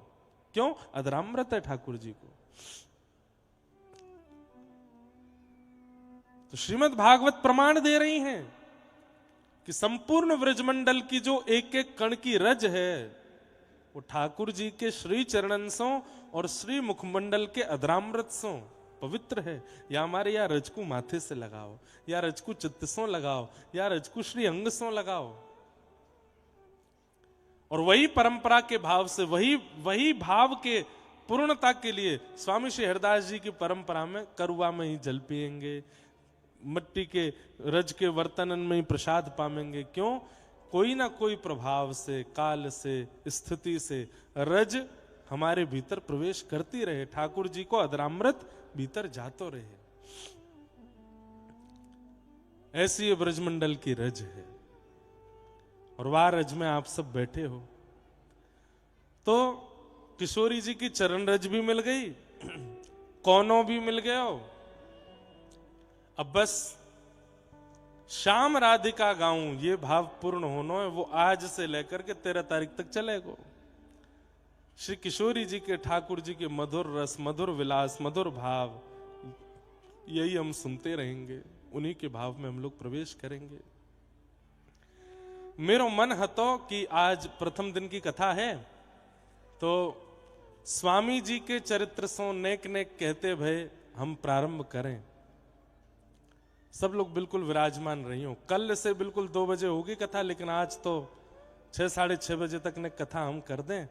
क्यों? अधरामृत है ठाकुर जी को। तो श्रीमद् भागवत प्रमाण दे रही हैं कि संपूर्ण व्रजमंडल की जो एक एक कण की रज है वो ठाकुर जी के श्री चरणंसों और श्री मुखमंडल के अधरामृत सो पवित्र है। या हमारे या रज को माथे से लगाओ, या रज को चित्त सो लगाओ, या रज को श्री अंग सो लगाओ। और वही परंपरा के भाव से, वही भाव के पूर्णता के लिए स्वामी श्री हरदास जी की परंपरा में करुआ में ही जल पिएंगे, मिट्टी के रज के वर्तनन में ही प्रसाद पाएंगे। क्यों? कोई ना कोई प्रभाव से, काल से, स्थिति से रज हमारे भीतर प्रवेश करती रहे, ठाकुर जी को अधरामृत भीतर जातो रहे। ऐसी ये ब्रजमंडल की रज है और वह रज में आप सब बैठे हो। तो किशोरी जी की चरण रज भी मिल गई, कौनो भी मिल गया हो। अब बस श्याम राधिका गाऊं ये भाव पूर्ण होना है, वो आज से लेकर के 13 तारीख तक चलेगा। श्री किशोरी जी के, ठाकुर जी के मधुर रस, मधुर विलास, मधुर भाव, यही हम सुनते रहेंगे, उन्हीं के भाव में हम लोग प्रवेश करेंगे। मेरो मन हतो कि आज प्रथम दिन की कथा है, तो स्वामी जी के चरित्र सो नेक नेक कहते भय हम प्रारंभ करें। सब लोग बिल्कुल विराजमान रही हो। कल से बिल्कुल 2 बजे होगी कथा, लेकिन आज तो 6, साढ़े 6 बजे तक ने कथा हम कर दें।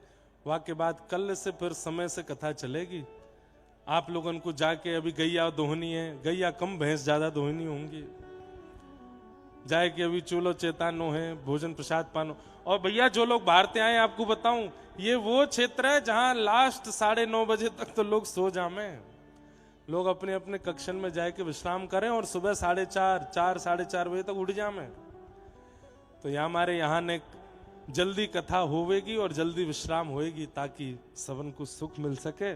वहां के बाद कल से फिर समय से कथा चलेगी। आप लोगों को जाके अभी गैया दोहनी है, गैया कम भैंस ज्यादा दोहनी होंगी, जाए कि अभी चूलो चेतानो है, भोजन प्रसाद पानो। और भैया जो लोग बाहर से आए आपको बताऊं, ये वो क्षेत्र है जहां लास्ट 9:30 बजे तक तो लोग सो जामे, लोग अपने अपने कक्षन में जाके विश्राम करें और सुबह 4:30, 4:30 बजे तक उठ जामे। तो यहाँ हमारे यहाँ ने जल्दी कथा होवेगी और जल्दी विश्राम होएगी ताकि सबन को सुख मिल सके।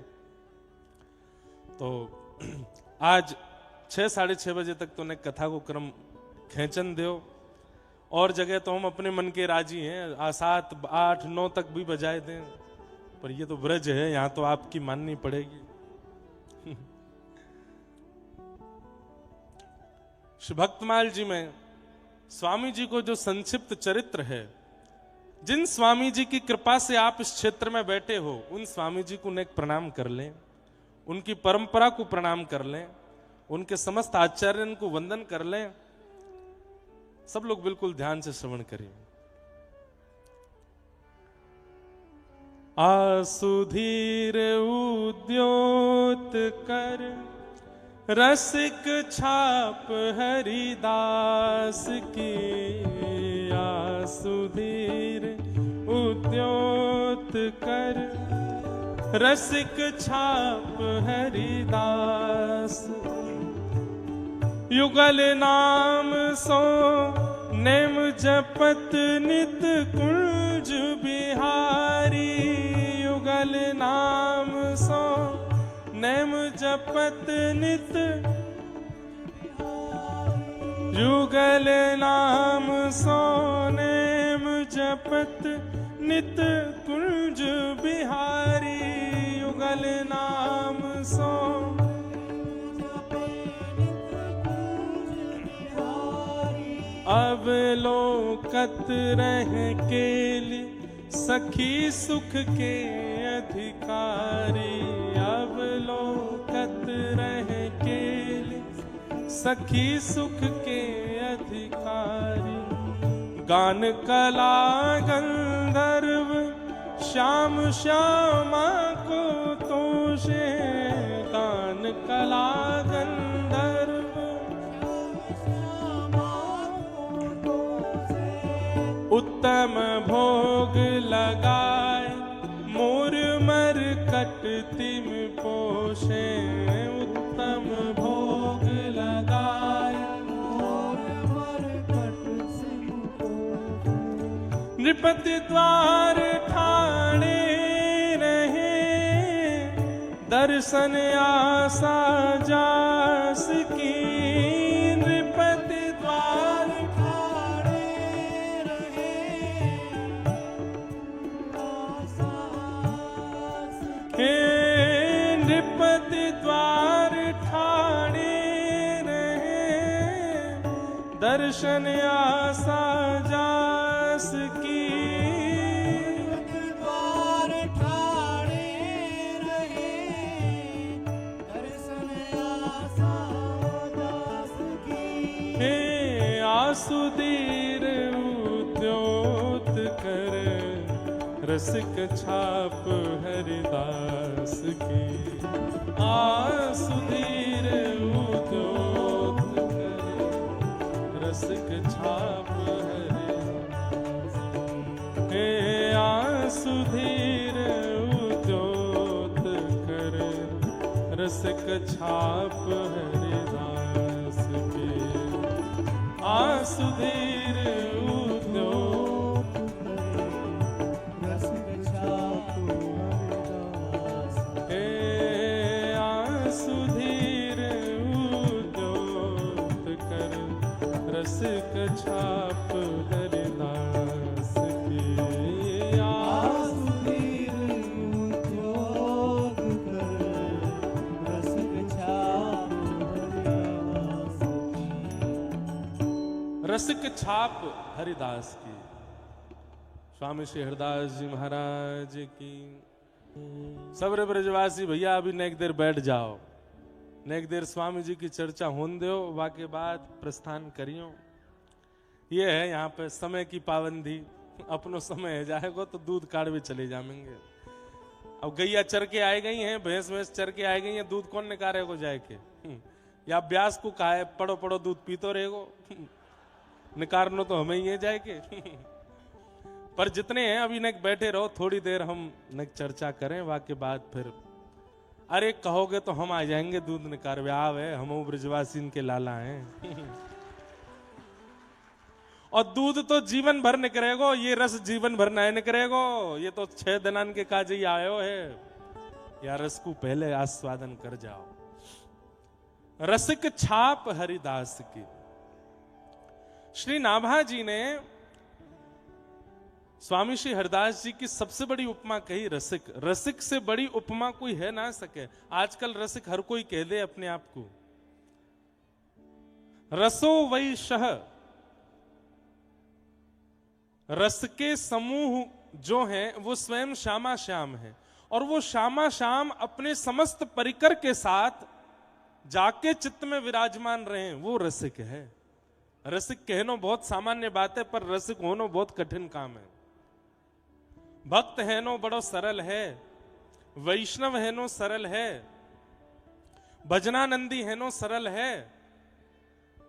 तो आज 6, साढ़े 6 बजे तक तो ने कथा को क्रम खेचन दो। और जगह तो हम अपने मन के राजी हैं, 7, 8, 9 तक भी बजाए दें, पर ये तो ब्रज है, यहाँ तो आपकी माननी पड़ेगी। श्री भक्तमाल जी में स्वामी जी को जो संक्षिप्त चरित्र है, जिन स्वामी जी की कृपा से आप इस क्षेत्र में बैठे हो, उन स्वामी जी को नेक प्रणाम कर लें। उनकी परंपरा को प्रणाम कर लें, उनके समस्त आचार्यों को वंदन कर लें। सब लोग बिल्कुल ध्यान से श्रवण करें। आसुधीर उद्योत कर रसिक छाप हरिदास की। आसुधीर उद्योत कर रसिक छाप हरिदास। युगल नाम सो नेम जपत नित कुंज बिहारी। युगल नाम सो नेम जपत नित। युगल नाम सो नेम जपत नित कुंज बिहारी। युगल नाम सो अब लोकत रह केल सखी सुख के अधिकारी। अब लोकत रह केल सखी सुख के अधिकारी। गान कला गंधर्व श्याम श्यामा को तोषे। गान कला गंधर्व उत्तम भोग लगाए मोर मर कटतिम पोषे। उत्तम भोग लगाए मोर मर कटतिम पोषे। नृपति द्वार ठाणे रहे दर्शन आशा जास की। नृपति द्वार नृपति द्वार ठाणे रहे दर्शन आशा जास की। द्वार ठाणे रहे दर्शन आशा जास की। हे आसुधीर उद्योत कर रसिक छाप हरिदास की। आसुधीर उद्योत कर रसिक छाप हरिदास। हे आसुधीर उद्योत कर रसिक छाप हरिदास की। आसुधीर रसिक छाप हरिदास की। आसुधीर उद्योग कर रसिक छाप हरिदास की। रसिक छाप हरिदास की। स्वामी श्री हरिदास जी महाराज की। सबरे ब्रजवासी भैया अभी नेक देर बैठ जाओ, नेक देर स्वामी जी की चर्चा होने दो, वाके बाद प्रस्थान करियो। ये है यहाँ पे समय की पाबंदी। अपनो समय है जाएगा तो दूध काढ़वे चले जाएंगे। अब गैया चर के आए गई हैं, भैंस भैंस चर के आए गई हैं, दूध कौन निकाले को जाए के? या ब्यास को कहा है पड़ो पड़ो दूध पीतो रहेगो। निकारनो तो हमें ही है जाए के। पर जितने हैं अभी नेक बैठे रहो, थोड़ी देर हम नेक चर्चा करें, वाके बाद फिर अरे कहोगे तो हम आ जाएंगे दूध निकारवे। आवे हम ब्रजवासी के लाला हैं। और दूध तो जीवन भर निकलेगो, ये रस जीवन भर नहीं निकलेगो। ये तो 6 दिनान के काज ही आयो है। या रस को पहले आस्वादन कर जाओ। रसिक छाप हरिदास की। श्री नाभा जी ने स्वामी श्री हरिदास जी की सबसे बड़ी उपमा कही रसिक। रसिक से बड़ी उपमा कोई है ना सके। आजकल रसिक हर कोई कह दे अपने आप को। रसो वै शह, रस के समूह जो हैं वो स्वयं श्यामा श्याम है। और वो शामा शाम अपने समस्त परिकर के साथ जाके चित्त में विराजमान रहे, वो रसिक है। रसिक कहनो बहुत सामान्य बात है, पर रसिक होनो बहुत कठिन काम है। भक्त है नो बड़ो सरल है, वैष्णव है नो सरल है, भजनानंदी है नो सरल है।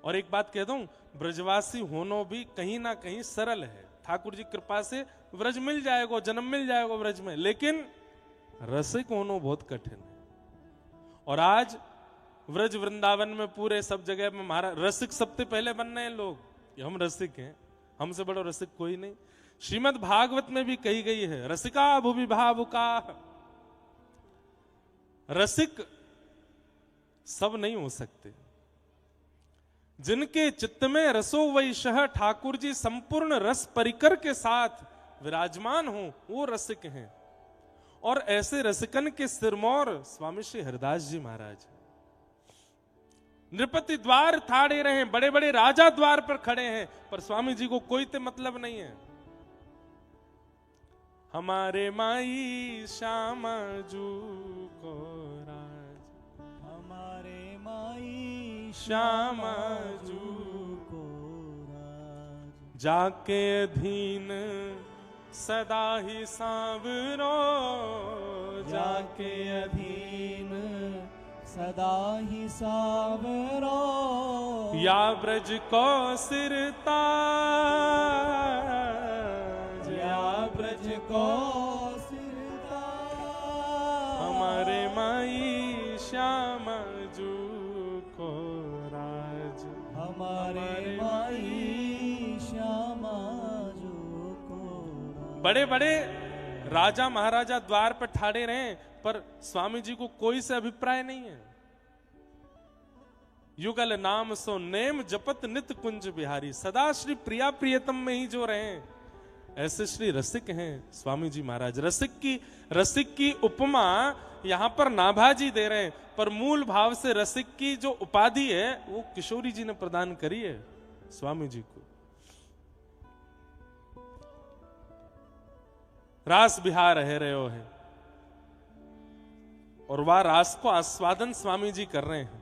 और एक बात कह दूं, ब्रजवासी होनो भी कहीं ना कहीं सरल है। ठाकुर जी कृपा से व्रज मिल जाएगा, जन्म मिल जाएगा व्रज में, लेकिन रसिक होनो बहुत कठिन है। और आज व्रज वृंदावन में पूरे सब जगह में महाराज रसिक सबसे पहले बन रहे हैं लोग। हम रसिक हैं, हमसे बड़ा रसिक कोई नहीं। श्रीमद् भागवत में भी कही गई है, रसिका भुवि भावुका। रसिक सब नहीं हो सकते। जिनके चित्त में रसो वैशः ठाकुर जी संपूर्ण रस परिकर के साथ विराजमान हो, वो रसिक हैं। और ऐसे रसिकन के सिरमौर स्वामी श्री हरिदास जी महाराज। नृपति द्वार ठाड़े रहे, बड़े बड़े राजा द्वार पर खड़े हैं, पर स्वामी जी को कोई ते मतलब नहीं है। हमारे माई श्यामा जू को राज, हमारे माई श्यामा जू को राज, जाके अधीन सदा ही सांवरो, जाके अधीन सदा ही सावरो, या ब्रज को सिरता, या ब्रज को सिरता, हमारे माई श्यामा जू को राज, हमारे माई श्यामा जू को राज। बड़े बड़े राजा महाराजा द्वार पर ठाड़े रहे, पर स्वामी जी को कोई से अभिप्राय नहीं है। युगल नाम सो नेम जपत नित कुंज बिहारी, सदा श्री प्रिया प्रियतम में ही जो रहे, ऐसे श्री रसिक हैं स्वामी जी महाराज। रसिक की उपमा यहां पर नाभाजी दे रहे हैं, पर मूल भाव से रसिक की जो उपाधि है वो किशोरी जी ने प्रदान करी है स्वामी जी को। रास बिहार है रहे हो है, और वह रास को आस्वादन स्वामी जी कर रहे हैं।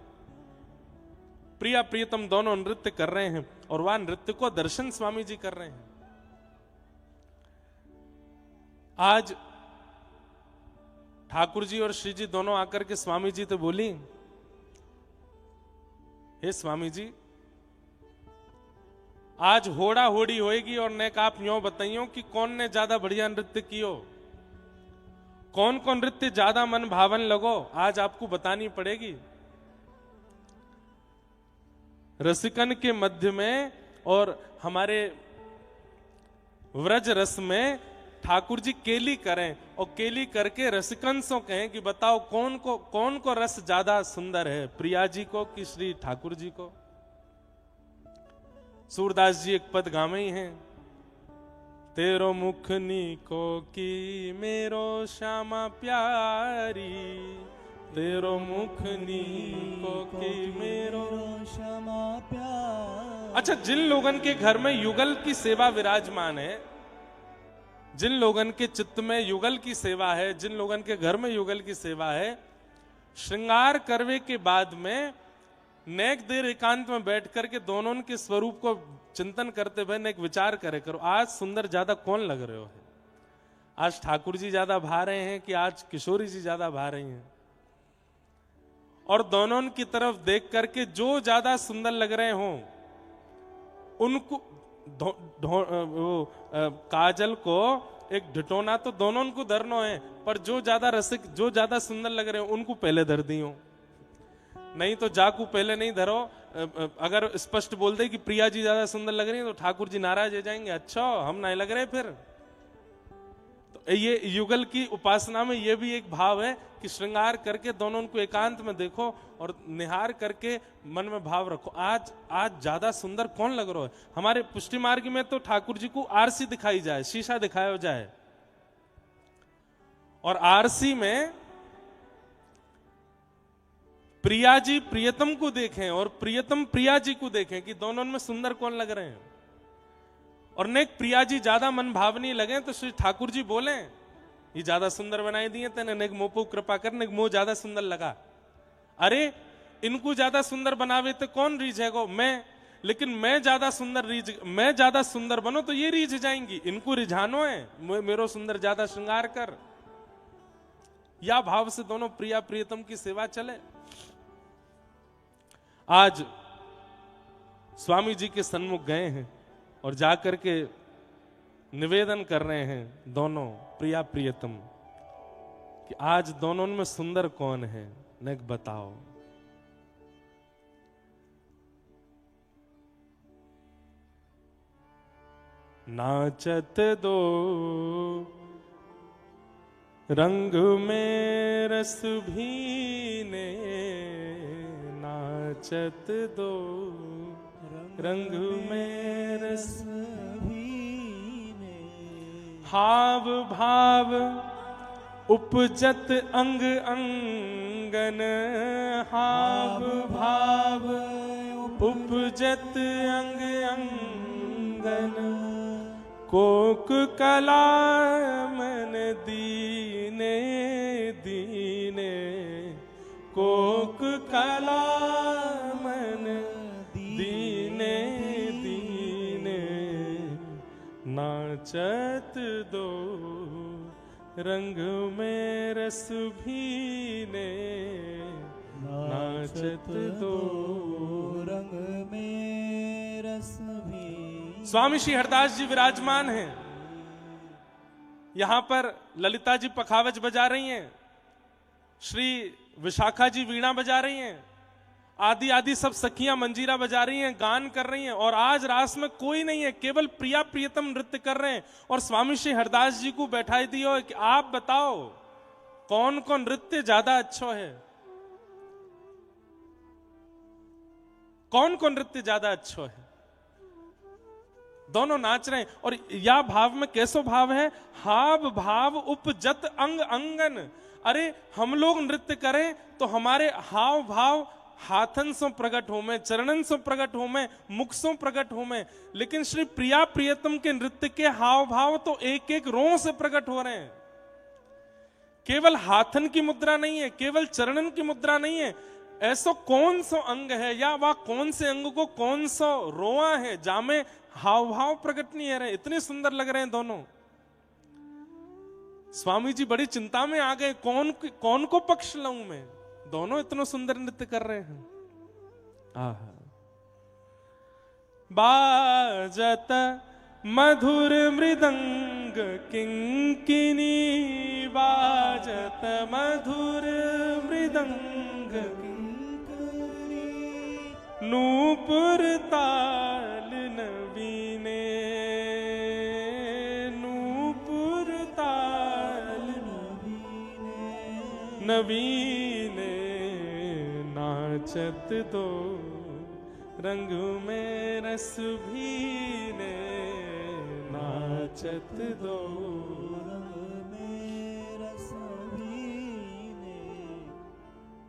प्रिया प्रियतम दोनों नृत्य कर रहे हैं, और वह नृत्य को दर्शन स्वामी जी कर रहे हैं। आज ठाकुर जी और श्री जी दोनों आकर के स्वामी जी तो बोली, हे स्वामी जी, आज होड़ा होड़ी होएगी और नेक आप यूं बताइयो कि कौन ने ज्यादा बढ़िया नृत्य कियो, कौन कौन नृत्य ज्यादा मन भावन लगो, आज आपको बतानी पड़ेगी। रसिकन के मध्य में और हमारे व्रज रस में ठाकुर जी केली करें, और केली करके रसिकन से कहें कि बताओ कौन को रस ज्यादा सुंदर है, प्रिया जी को कि श्री ठाकुर जी को। सूरदास जी एक पद गावे ही हैं, तेरो मुख नीको की मेरो श्यामा प्यारी, तेरो मुख नीको की मेरो श्यामा प्यारी। अच्छा, जिन लोगन के घर में युगल की सेवा विराजमान है, जिन लोगन के चित्त में युगल की सेवा है, जिन लोगन के घर में युगल की सेवा है, श्रृंगार करवे के बाद में नेक देर एकांत में बैठ करके दोनों के स्वरूप को चिंतन करते हुए नेक विचार करे करो, आज सुंदर ज्यादा कौन लग रहे हो है। आज ठाकुर जी ज्यादा भा रहे हैं कि आज किशोरी जी ज्यादा भा रही हैं। और दोनों की तरफ देख करके जो ज्यादा सुंदर लग रहे हों उनको काजल को एक ढिटोना तो दोनों को धरनो है, पर जो ज्यादा रसिक जो ज्यादा सुंदर लग रहे हो उनको पहले धर दियो, नहीं तो जाकू पहले नहीं धरो। अगर स्पष्ट बोल दे कि प्रिया जी ज्यादा सुंदर लग रही है तो ठाकुर जी नाराज हो जाएंगे, अच्छा हम नहीं लग रहे फिर। तो ये युगल की उपासना में ये भी एक भाव है कि श्रृंगार करके दोनों को एकांत में देखो और निहार करके मन में भाव रखो, आज ज्यादा सुंदर कौन लग रहा है। हमारे पुष्टि मार्ग में तो ठाकुर जी को आरसी दिखाई जाए, शीशा दिखाया जाए, और आरसी में प्रिया जी प्रियतम को देखें और प्रियतम प्रिया जी को देखें कि दोनों में सुंदर कौन लग रहे हैं। और नेक प्रिया जी ज्यादा मन भावनी लगे तो श्री ठाकुर जी बोले ये ज्यादा सुंदर बनाई दिए तेने, नेक मोपो कृपा कर, नेक मोह ज्यादा सुंदर लगा। अरे इनको ज्यादा सुंदर बनावे तो कौन रीझेगो? मैं। लेकिन मैं ज्यादा सुंदर बनो तो ये रीझ जाएंगी, इनको रिझानो है, मेरो सुंदर ज्यादा श्रृंगार कर। या भाव से दोनों प्रिया प्रियतम की सेवा चले। आज स्वामी जी के सन्मुख गए हैं और जाकर के निवेदन कर रहे हैं दोनों प्रिया प्रियतम कि आज दोनों में सुंदर कौन है, नेक बताओ। नाचत दो रंग में रस भीने, नाचत दो रंग में रस भीने, हाव भाव उपजत अंग अंगन, हाव भाव उपजत अंग अंगन, कोक कला मन दीने दीने, कोक कला मन दीने दीने, नाचत दो रंग में रस भीने, नाचत दो रंग में रस भी। स्वामी श्री हरदास जी विराजमान हैं। यहां पर ललिता जी पखावज बजा रही हैं, श्री विशाखा जी वीणा बजा रही हैं, आदि आदि सब सखियां मंजीरा बजा रही हैं, गान कर रही हैं। और आज रास में कोई नहीं है, केवल प्रिया प्रियतम नृत्य कर रहे हैं। और स्वामी श्री हरदास जी को बैठाई दियो कि आप बताओ कौन कौन नृत्य ज्यादा अच्छा है, कौन कौन नृत्य ज्यादा अच्छा है। दोनों नाच रहे हैं। और या भाव में कैसो भाव है? हाव भाव उपजत अंग अंगन। अरे हम लोग नृत्य करें तो हमारे हाव भाव हाथन से प्रकट हो में, चरणन से प्रकट हो में, मुख से प्रकट हो में। लेकिन श्री प्रिया प्रियतम के नृत्य के हाव भाव तो एक एक रों से प्रकट हो रहे हैं। केवल हाथन की मुद्रा नहीं है, केवल चरणन की मुद्रा नहीं है। ऐसा कौन सा अंग है या वह कौन से अंग को कौन सा रोआ है जामे हाव भाव प्रकट नहीं है रहे। इतने सुंदर लग रहे हैं दोनों। स्वामी जी बड़ी चिंता में आ गए, कौन को पक्ष लाऊं मैं। दोनों इतना सुंदर नृत्य कर रहे हैं। आहा। बाजत मधुर मृदंग किंकिनी, बाजत मधुर मृदंग किंकिनी, नूपुर ताल नवीने, नूपुर ताल नवीने, नाचत दो रंग में रस भीने, नाचत दो रंग में रस भीने।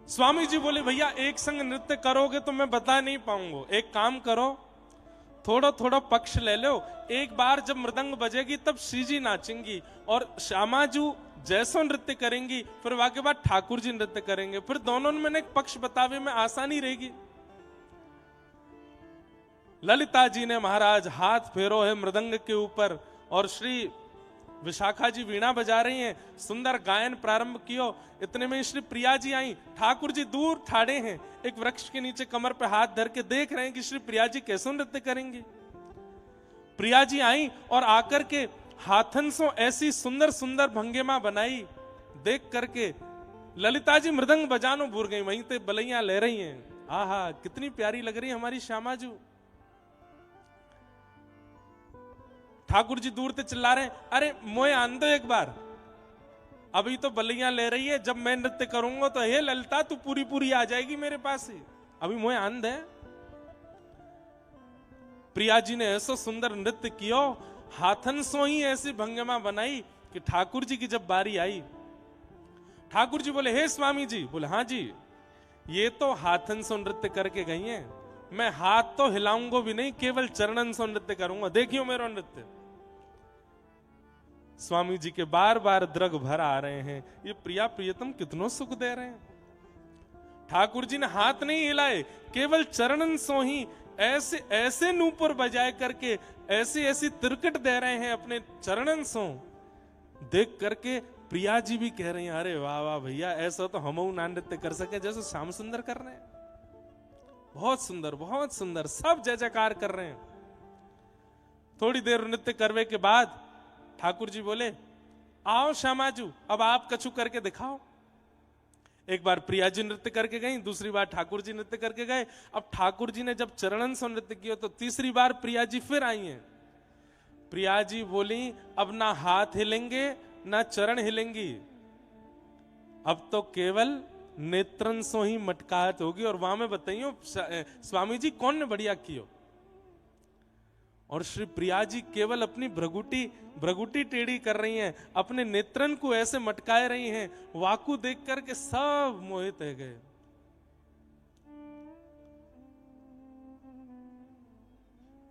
स्वामी जी बोले भैया एक संग नृत्य करोगे तो मैं बता नहीं पाऊंगा। एक काम करो, थोड़ा थोड़ा पक्ष ले लो। एक बार जब मृदंग बजेगी तब श्री जी नाचेंगी और श्यामाजू जैसो नृत्य करेंगी, फिर वहां के बाद ठाकुर जी नृत्य करेंगे। फिर दोनों में एक पक्ष बतावे में आसानी रहेगी। ललिता जी ने महाराज हाथ फेरो है मृदंग के ऊपर और श्री विशाखा जी वीणा बजा रही हैं, सुंदर गायन प्रारंभ कियो। इतने में श्री प्रिया जी आई। ठाकुर जी दूर ठाड़े हैं, एक वृक्ष के नीचे कमर पे हाथ धर के देख रहे हैं कि श्री प्रिया जी कैसे नृत्य करेंगी। प्रिया जी आई और आकर के हाथन से ऐसी सुंदर सुंदर भंगिमा बनाई। देख करके ललिता जी मृदंग बजानो भूल गई, वहीं पे बलैया ले रही हैं। आहा कितनी प्यारी लग रही है हमारी श्यामाजू। ठाकुर जी दूर से चिल्ला रहे हैं, अरे मोए आन दो एक बार, अभी तो बलियां ले रही है, जब मैं नृत्य करूंगा तो हे ललिता तू पूरी पूरी आ जाएगी मेरे पास ही, अभी मोए आन दे। प्रिया जी ने ऐसा सुंदर नृत्य किया, हाथन सो ही ऐसी भंगिमा बनाई कि ठाकुर जी की जब बारी आई, ठाकुर जी बोले हे स्वामी जी। बोले हाँ जी, ये तो हाथन सो नृत्य करके गई हैं, मैं हाथ तो हिलाऊंगा भी नहीं, केवल चरणन सो नृत्य करूंगा, देखियो मेरा नृत्य। स्वामी जी के बार बार द्रग भर आ रहे हैं, ये प्रिया प्रियतम कितनों सुख दे रहे हैं। ठाकुर जी ने हाथ नहीं हिलाए, केवल चरणन सो ही ऐसे ऐसे नूपुर बजाए करके ऐसी ऐसी तिरकट दे रहे हैं अपने चरणन सो। देख करके प्रिया जी भी कह रही हैं, अरे वाह वाह भैया, ऐसा तो हम ना नृत्य कर सके जैसे श्याम सुंदर कर रहे हैं। बहुत सुंदर, बहुत सुंदर, सब जय जयकार कर रहे हैं। थोड़ी देर नृत्य करने के बाद ठाकुर जी बोले, आओ श्यामाजू, अब आप कछु करके दिखाओ। एक बार प्रिया जी नृत्य करके गई, दूसरी बार ठाकुर जी नृत्य करके गए। अब ठाकुर जी ने जब चरणन से नृत्य किया तो तीसरी बार प्रिया जी फिर आई हैं। प्रिया जी बोली, अब ना हाथ हिलेंगे ना चरण हिलेंगी, अब तो केवल नेत्रन सो ही मटकाहट होगी। और वहां में बताइयो स्वामी जी कौन ने बढ़िया कियो। और श्री प्रिया जी केवल अपनी भ्रगुटी टेढ़ी कर रही हैं, अपने नेत्रन को ऐसे मटकाए रही हैं, वाकु देख करके सब मोहित रह गए।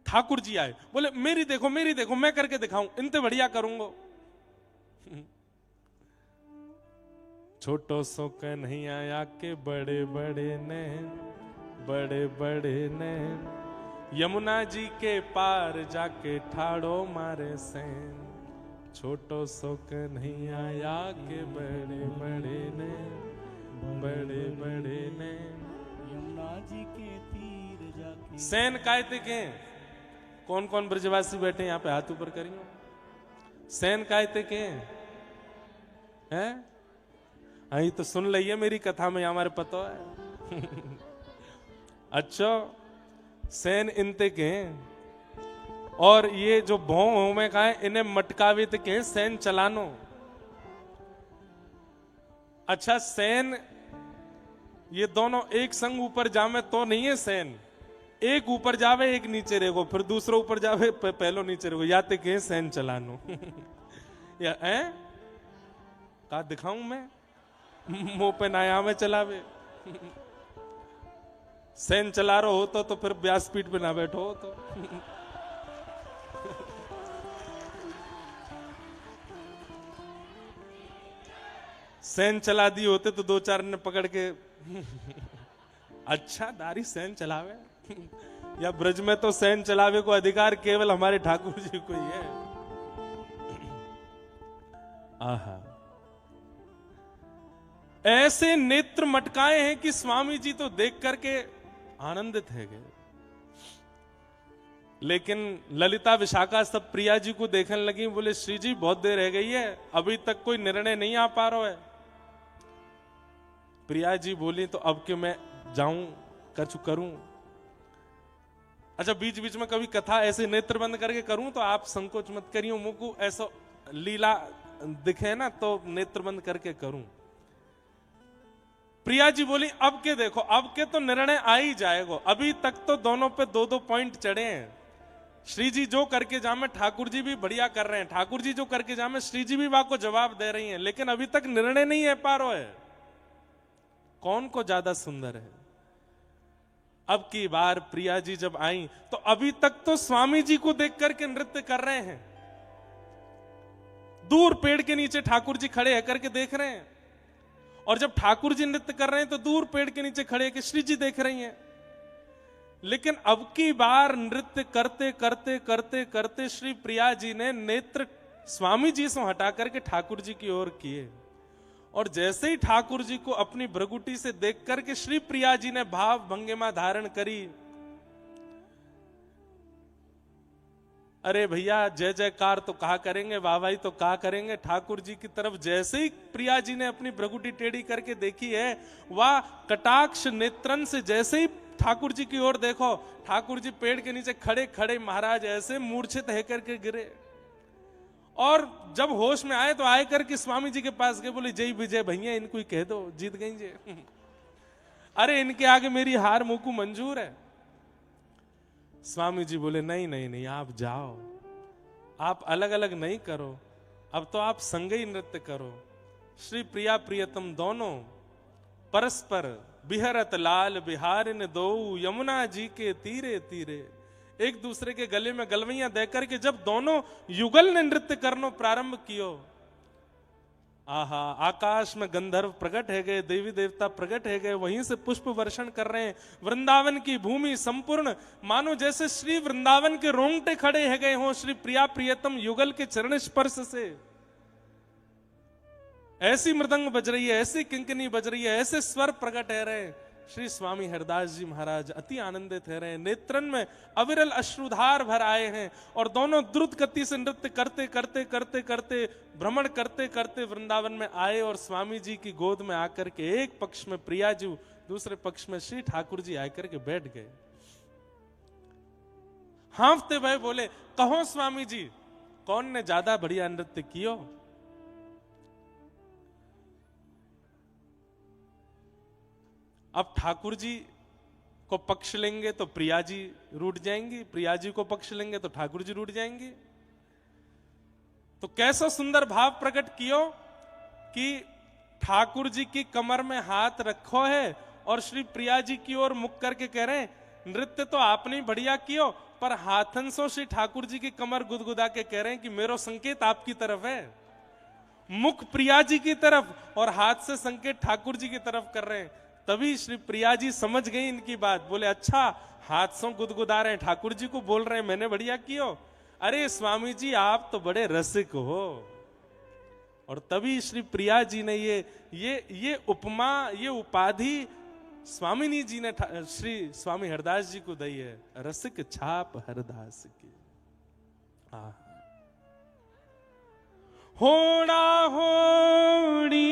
ठाकुर जी आए, बोले मेरी देखो मैं करके दिखाऊं, इनते बढ़िया करूंगा। छोटो सो कन्हैया के बड़े बड़े नैन, यमुना जी के पार जाके ठाड़ो मारे सैन। छोटो सो कन्हैया के बड़े नैन, यमुना जी के तीर जाके। सैन कायते के कौन कौन ब्रजवासी बैठे यहाँ पे हाथ ऊपर करियो। सैन कायते के हैं? अही तो सुन लिया मेरी कथा में, हमारे पता है। अच्छा, सैन इनते के हैं। और ये जो भों में कहा है, इन्हें मटकावित के सैन चलानो। अच्छा, सैन ये दोनों एक संग ऊपर जावे तो नहीं है सैन, एक ऊपर जावे एक नीचे रहेगो, फिर दूसरा ऊपर जावे पहलो नीचे रहेगो, या ते के सैन चलानो। या का दिखाऊं मैं मुंह पे नाया में चलावे। सैन चला रहा हो तो फिर व्यासपीठ पे ना बैठो तो। सैन चला दी होते तो दो चार ने पकड़ के अच्छा दारी सैन चलावे। या ब्रज में तो सैन चलावे को अधिकार केवल हमारे ठाकुर जी को ही है। आहा, ऐसे नेत्र मटकाए हैं कि स्वामी जी तो देख करके आनंदित है गए। लेकिन ललिता विशाखा सब प्रिया जी को देखने लगी, बोले श्री जी बहुत देर रह गई है, अभी तक कोई निर्णय नहीं आ पा रहा है। प्रिया जी बोली, तो अब कि मैं जाऊं कछु करूं। अच्छा, बीच बीच में कभी कथा ऐसे नेत्र बंद करके करूं तो आप संकोच मत करियो, मुझको ऐसा लीला दिखे ना तो नेत्र बंद करके करूं। प्रिया जी बोली, अब के देखो, अब के तो निर्णय आ ही जाएगा, अभी तक तो दोनों पे दो दो पॉइंट चढ़े हैं। श्री जी जो करके जामे ठाकुर जी भी बढ़िया कर रहे हैं, ठाकुर जी जो करके जामे श्री जी भी वहां को जवाब दे रही हैं, लेकिन अभी तक निर्णय नहीं है पा रहा है कौन को ज्यादा सुंदर है। अब की बार प्रिया जी जब आई तो अभी तक तो स्वामी जी को देख करके नृत्य कर रहे हैं, दूर पेड़ के नीचे ठाकुर जी खड़े है करके देख रहे हैं। और जब ठाकुर जी नृत्य कर रहे हैं तो दूर पेड़ के नीचे खड़े के श्री जी देख रही हैं। लेकिन अब की बार नृत्य करते करते करते करते श्री प्रिया जी ने नेत्र स्वामी जी से हटा करके ठाकुर जी की ओर किए। और जैसे ही ठाकुर जी को अपनी भ्रगुटी से देख करके श्री प्रिया जी ने भाव भंगिमा धारण करी। अरे भैया जय जयकार तो कहा करेंगे, वाहवाही तो कहा करेंगे। ठाकुर जी की तरफ जैसे ही प्रिया जी ने अपनी भ्रगुटी टेढ़ी करके देखी है, वह कटाक्ष नेत्रन से जैसे ही ठाकुर जी की ओर देखो, ठाकुर जी पेड़ के नीचे खड़े खड़े महाराज ऐसे मूर्छित है करके गिरे। और जब होश में आए तो आए करके स्वामी जी के पास गए, बोले जय विजय भैया, इनको ही कह दो जीत गई जे। अरे इनके आगे मेरी हार मुकु मंजूर है। स्वामी जी बोले नहीं नहीं नहीं, आप जाओ, आप अलग अलग नहीं करो, अब तो आप संग ही नृत्य करो। श्री प्रिया प्रियतम दोनों परस्पर बिहरत लाल बिहारिन दो, यमुना जी के तीरे तीरे। एक दूसरे के गले में गलवैयां देकर के जब दोनों युगल ने नृत्य करनो प्रारंभ कियो, आहा, आकाश में गंधर्व प्रकट है गए, देवी देवता प्रकट है गए, वहीं से पुष्प वर्षण कर रहे हैं। वृंदावन की भूमि संपूर्ण मानो जैसे श्री वृंदावन के रोंगटे खड़े है गए हों श्री प्रिया प्रियतम युगल के चरण स्पर्श से। ऐसी मृदंग बज रही है, ऐसी किंकनी बज रही है, ऐसे स्वर प्रकट है रहे। श्री स्वामी हरदास जी महाराज अति आनंदित है रहे, नेत्रन में अविरल अश्रुधार भर आए हैं और दोनों द्रुत गति से नृत्य करते करते करते करते भ्रमण करते करते वृंदावन में आए और स्वामी जी की गोद में आकर के एक पक्ष में प्रिया जी, दूसरे पक्ष में श्री ठाकुर जी आकर के बैठ गए। हांफते भय बोले, कहो स्वामी जी, कौन ने ज्यादा बढ़िया नृत्य कियो? अब ठाकुर जी को पक्ष लेंगे तो प्रिया जी रूठ जाएंगी, प्रिया जी को पक्ष लेंगे तो ठाकुर जी रूठ जाएंगे। तो कैसा सुंदर भाव प्रकट कियो कि ठाकुर जी की कमर में हाथ रखो है और श्री प्रिया जी की ओर मुख करके कह रहे हैं, नृत्य तो आपने ही बढ़िया कियो, पर हाथन सो श्री ठाकुर जी की कमर गुदगुदा के कह रहे हैं कि मेरो संकेत आपकी तरफ है। मुख प्रिया जी की तरफ और हाथ से संकेत ठाकुर जी की तरफ कर रहे हैं। तभी श्री प्रिया जी समझ गई इनकी बात, बोले अच्छा, हाथ से गुदगुदा रहे हैं, ठाकुर जी को बोल रहे हैं मैंने बढ़िया कियो। अरे स्वामी जी आप तो बड़े रसिक हो। और तभी श्री प्रिया जी ने ये उपमा, ये उपाधि स्वामिनी जी ने श्री स्वामी हरदास जी को दी है, रसिक छाप हरदास की। होड़ा होड़ी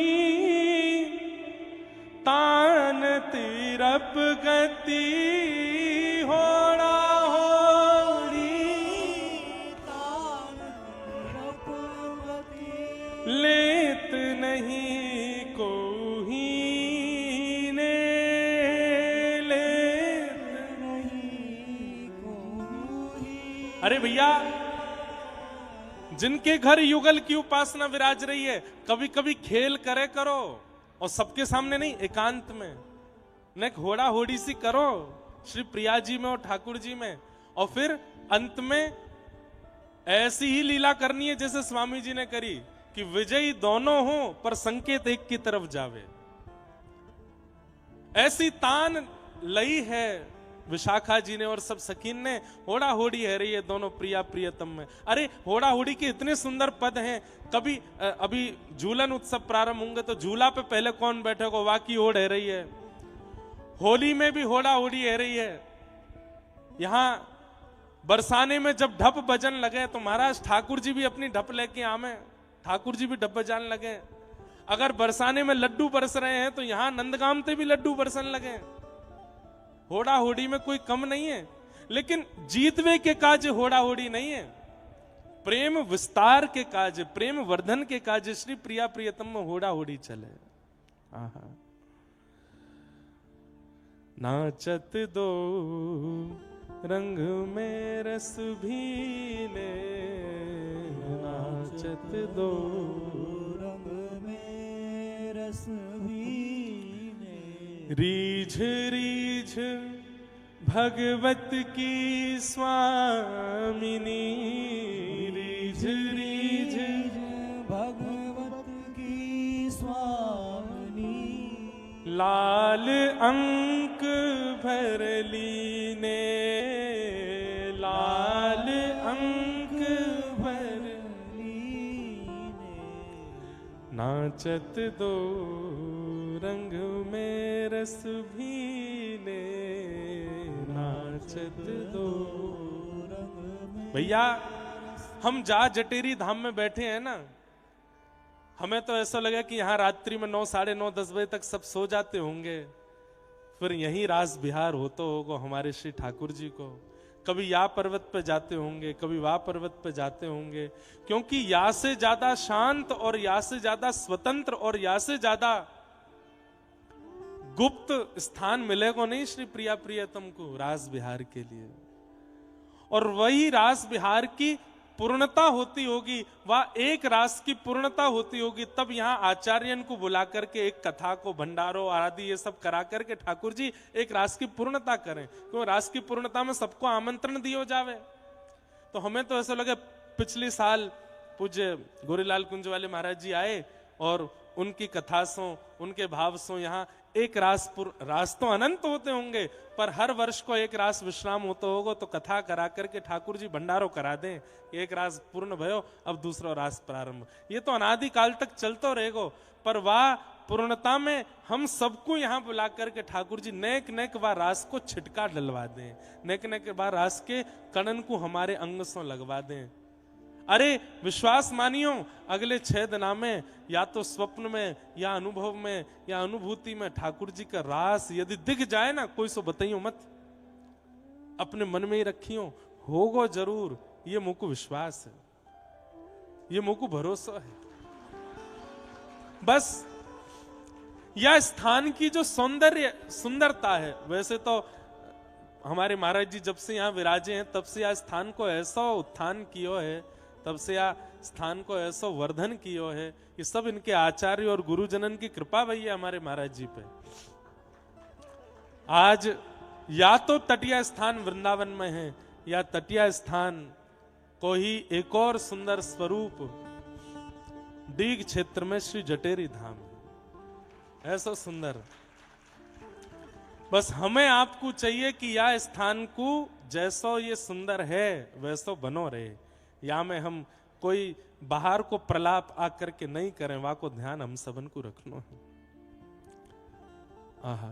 तान तिरप गति, होड़ा होड़ी तान तिरप गति, लेत नहीं कोही ने, लेत नहीं कोई। अरे भैया, जिनके घर युगल की उपासना विराज रही है, कभी कभी खेल करे करो, और सबके सामने नहीं, एकांत में न घोड़ा होड़ी सी करो श्री प्रिया जी में और ठाकुर जी में, और फिर अंत में ऐसी ही लीला करनी है जैसे स्वामी जी ने करी कि विजयी दोनों हो पर संकेत एक की तरफ जावे। ऐसी तान लई है विशाखा जी ने और सब सखीन ने, होड़ा होड़ी है रही है दोनों प्रिया प्रियतम में। अरे होड़ा होड़ी के इतने सुंदर पद हैं। कभी अभी झूलन उत्सव प्रारंभ होंगे तो झूला पे पहले कौन बैठेगा, वाकी ओढ़ है रही है। होली में भी होड़ा होड़ी है रही है। यहां बरसाने में जब ढप बजन लगे तो महाराज ठाकुर जी भी अपनी ढप लेके आमे, ठाकुर जी भी ढप बजाने लगे। अगर बरसाने में लड्डू बरस रहे हैं तो यहां नंदगाम से भी लड्डू बरसन लगे। होड़ा होड़ी में कोई कम नहीं है, लेकिन जीतवे के काज होड़ा होड़ी नहीं है, प्रेम विस्तार के काज, प्रेम वर्धन के काज श्री प्रिया प्रियतम में होड़ा होड़ी चले। आहा, नाचत दो रंग में रस भीने, नाचत दो रंग में रस भीने, रीझ रीझ भगवत की स्वामिनी, रीझ रीझ भगवत की स्वामिनी, लाल अंक भर लीने, लाल अंक भर लीने, नाचत दो रंग में रस भीने, नाचत दो। भैया हम जा जटेरी धाम में बैठे हैं ना, हमें तो ऐसा लगा कि यहाँ रात्रि में 9, साढ़े 9, 10 बजे तक सब सो जाते होंगे, फिर यही रास बिहार होता होगा हमारे श्री ठाकुर जी को। कभी या पर्वत पे जाते होंगे, कभी वह पर्वत पे जाते होंगे, क्योंकि या से ज्यादा शांत और या से ज्यादा स्वतंत्र और या से ज्यादा गुप्त स्थान मिलेगा नहीं श्री प्रिया प्रियतम को रास बिहार के लिए। और वही रास बिहार की पूर्णता होती होगी, वह एक रास की पूर्णता होती होगी, तब यहाँ आचार्यन को बुला करके एक कथा को भंडारो आदि ये सब करा करके ठाकुर जी एक रास की पूर्णता करें, क्यों रास की पूर्णता में सबको आमंत्रण दियो जावे। तो हमें तो ऐसा लगे, पिछले साल पूज्य गोरीलाल कुंज वाले महाराज जी आए और उनकी कथा सो, उनके भाव सो यहाँ एक रास तो अनंत होते होंगे, पर हर वर्ष को एक रास विश्राम होता होगा, तो कथा करा करके ठाकुर जी भंडारो करा दें, एक रास पूर्ण भयो, अब दूसरा रास प्रारंभ। ये तो अनादि काल तक चलता रहेगा, पर वह पूर्णता में हम सबको यहाँ बुला करके ठाकुर जी नेक नेक बार रास को छिटका डलवा दें, नेक नेक बार रास के कणन को हमारे अंग से लगवा दें। अरे विश्वास मानियो, अगले 6 दिना में या तो स्वप्न में या अनुभव में या अनुभूति में ठाकुर जी का रास यदि दिख जाए ना, कोई सो बताइयो मत, अपने मन में ही रखियो, होगो जरूर, ये मुझको विश्वास है, ये मुझको भरोसा है। बस यह स्थान की जो सुंदरता है, वैसे तो हमारे महाराज जी जब से यहाँ विराजे हैं तब से यह स्थान को ऐसा उत्थान कियो है, तब से यह स्थान को ऐसा वर्धन कियो है, ये सब इनके आचार्य और गुरुजनन की कृपा भई है हमारे महाराज जी पे। आज या तो तटीय स्थान वृंदावन में है, या तटीय स्थान को ही एक और सुंदर स्वरूप डीग क्षेत्र में श्री जटेरी धाम, ऐसा सुंदर। बस हमें आपको चाहिए कि यह स्थान को जैसो ये सुंदर है वैसो बनो रहे, या में हम कोई बाहर को प्रलाप आकर के नहीं करें, वा को ध्यान हम सबन को रखना है। आहा,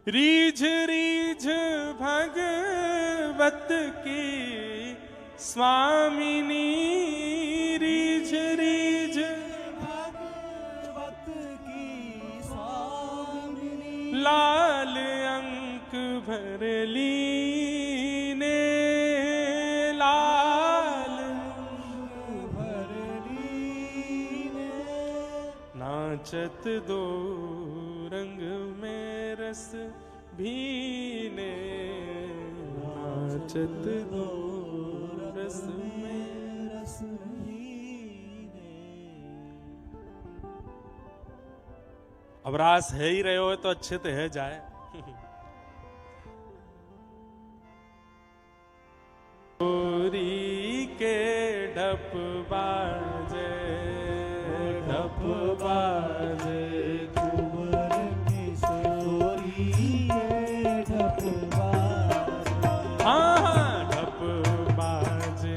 रीझ रीझ भगवत की स्वामिनी, रीझ रीझ भगवत की स्वामिनी, लाल अंक भर लीने, लाल भर लीने, नाचत दो रंग में रस भीने, नाचत दो रस में रस भीने। अब रास है ही रहे हो तो अच्छे तो है जाए। गोरी के ढप बाजे, ढप बाजे, कुंवर किशोरी के ढप बाजे, हाँ हाँ ढप बाजे,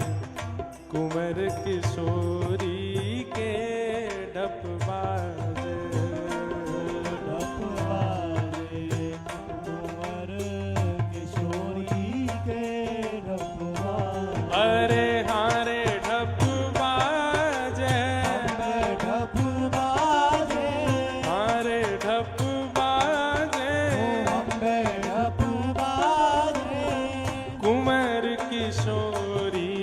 कुंवर किशोरी के ढप बाजे, ढप बाजे, कुंवर किशोरी के ढप बाजे, अरे हाँ रे ढप बाजे, ढप बाजे, हाँ रे ढप बाजे, अम्बे ढप बाजे, कुंवर किशोरी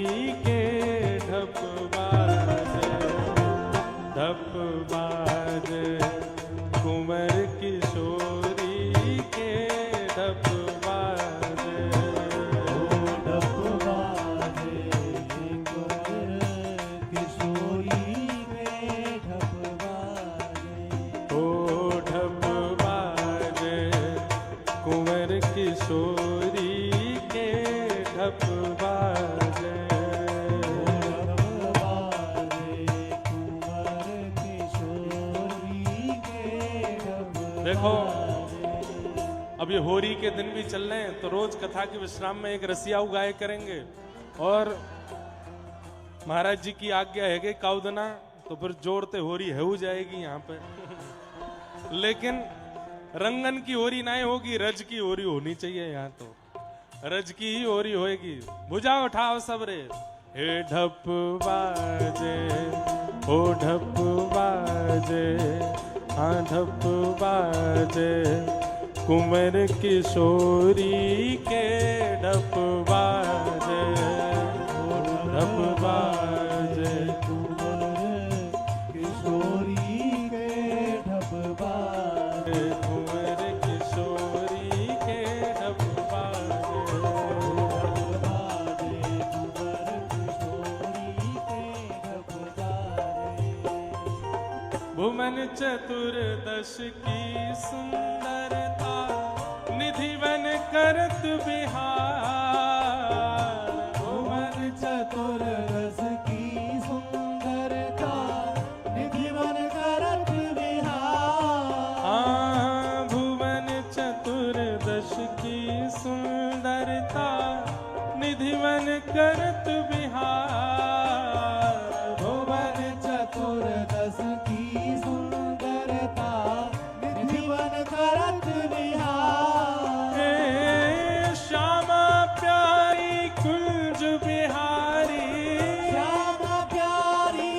के ढप बाजे, ढप बाजे, कुंवर किशोरी के ढप बाजे, ढप बाजे, कुंवर किशोरी के ढप बाजे, ओ ढप बाजे, कुंवर किशोरी के ढप बाजे। ढप बाजे, कुंवर किशोरी के ढप देखो, बाजे। अब ये होरी के दिन भी चल रहे हैं, तो रोज कथा के विश्राम में एक रसिया उगाए करेंगे, और महाराज जी की आज्ञा है कि काउदना, तो फिर जोड़ते होरी है हो जाएगी यहाँ पे। लेकिन रंगन की होरी नहीं होगी, रज की होरी होनी चाहिए यहाँ, तो रज की ही होरी होएगी। भुजा उठाओ सब रे, हे ढप बाजे, ओ ढप बाजे, हाँ ढप बाजे, कुंवर किशोरी के ढप बाजे, ढप बाजे, कुंवर किशोरी के ढप बाजे, कुंवर किशोरी के ढप बाजे। ढप बाजे, कुंवर किशोरी चतुर्दश की सुंदरता निधिवन करत बिहार। भुवन चतुर्दश की सुंदरता निधिवन करत बिहार। भुवन चतुर्दश की सुंदरता निधिवन करत बिहार। भुवन चतुर्दश की सुंदरता निधिवन करत बिहार। हे श्यामा प्यारी कुंज बिहारी, श्यामा प्यारी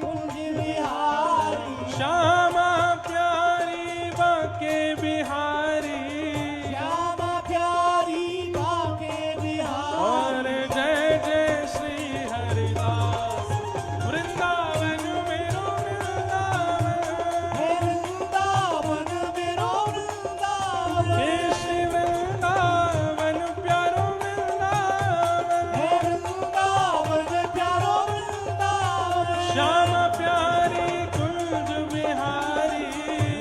कुंज बिहारी। श्यामा प्यारी बाके बिहारी। श्यामा प्यारी बाके बिहारी। और जय जय श्री हरिदास वृंदावन मेरो वृंदावन। हे वृंदावन मेरो वृंदावन। हे श्री वृंदावन प्यारो वृंदावन। हे वृंदावन प्यारो वृंदावन। श्यामा प्यारी कुंज बिहारी।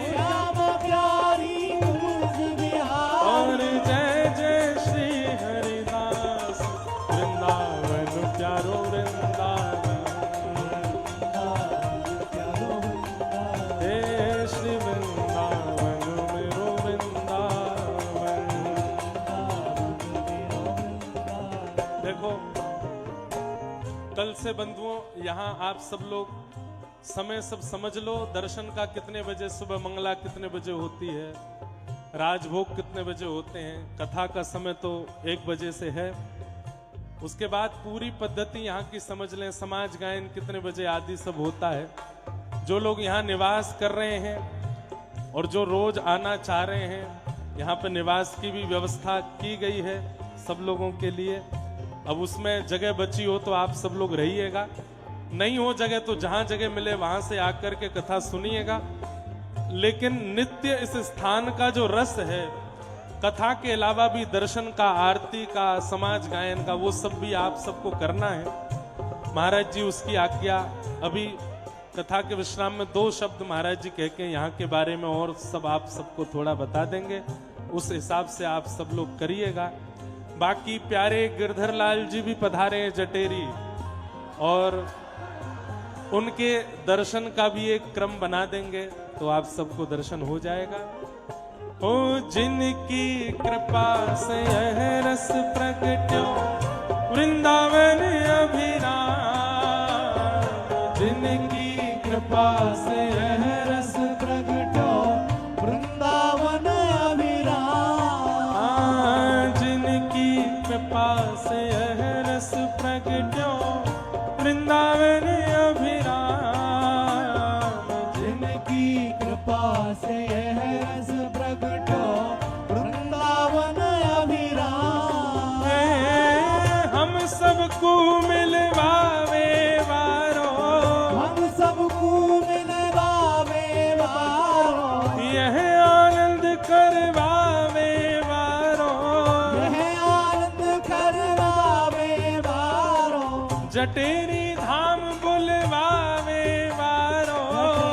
श्यामा प्यारी कुंज बिहारी। और जय जय श्री हरिदास वृंदावन प्यारो वृंदावन। प्यारो वृंदावन। हे श्री वृंदावन मेरो वृंदावन। देखो कल से बंधुओं यहाँ आप सब लोग समय सब समझ लो। दर्शन का कितने बजे, सुबह मंगला कितने बजे होती है, राजभोग कितने बजे होते हैं, कथा का समय तो 1 बजे से है। उसके बाद पूरी पद्धति यहाँ की समझ लें, समाज गायन कितने बजे आदि सब होता है। जो लोग यहाँ निवास कर रहे हैं और जो रोज आना चाह रहे हैं, यहाँ पे निवास की भी व्यवस्था की गई है सब लोगों के लिए। अब उसमें जगह बची हो तो आप सब लोग रहिएगा, नहीं हो जगह तो जहां जगह मिले वहां से आकर के कथा सुनिएगा। लेकिन नित्य इस स्थान का जो रस है, कथा के अलावा भी दर्शन का, आरती का, समाज गायन का, वो सब भी आप सबको करना है। महाराज जी उसकी आज्ञा, अभी कथा के विश्राम में 2 शब्द महाराज जी कह के यहाँ के बारे में और सब आप सबको थोड़ा बता देंगे, उस हिसाब से आप सब लोग करिएगा। बाकी प्यारे गिरधर लाल जी भी पधारे हैं जटेरी, और उनके दर्शन का भी एक क्रम बना देंगे तो आप सबको दर्शन हो जाएगा। ओ जिनकी कृपा से यह रस प्रगट्यो वृंदावन अभिराम। जिनकी कृपा से यह रस प्रगटो वृंदावन अभिराम। जिनकी कृपा से यह रस प्रगट्यो वृंदावन अभिराम। जिनकी कृपा से यह रस प्रगटो वृंदावन अभिराम। हम सबको मिलवावे वारो, हम सबको मिलवावे वारो। यह आनंद करवावे वारो। यह आनंद करवावे वारो। जटेरी धाम बुलवावे वारो।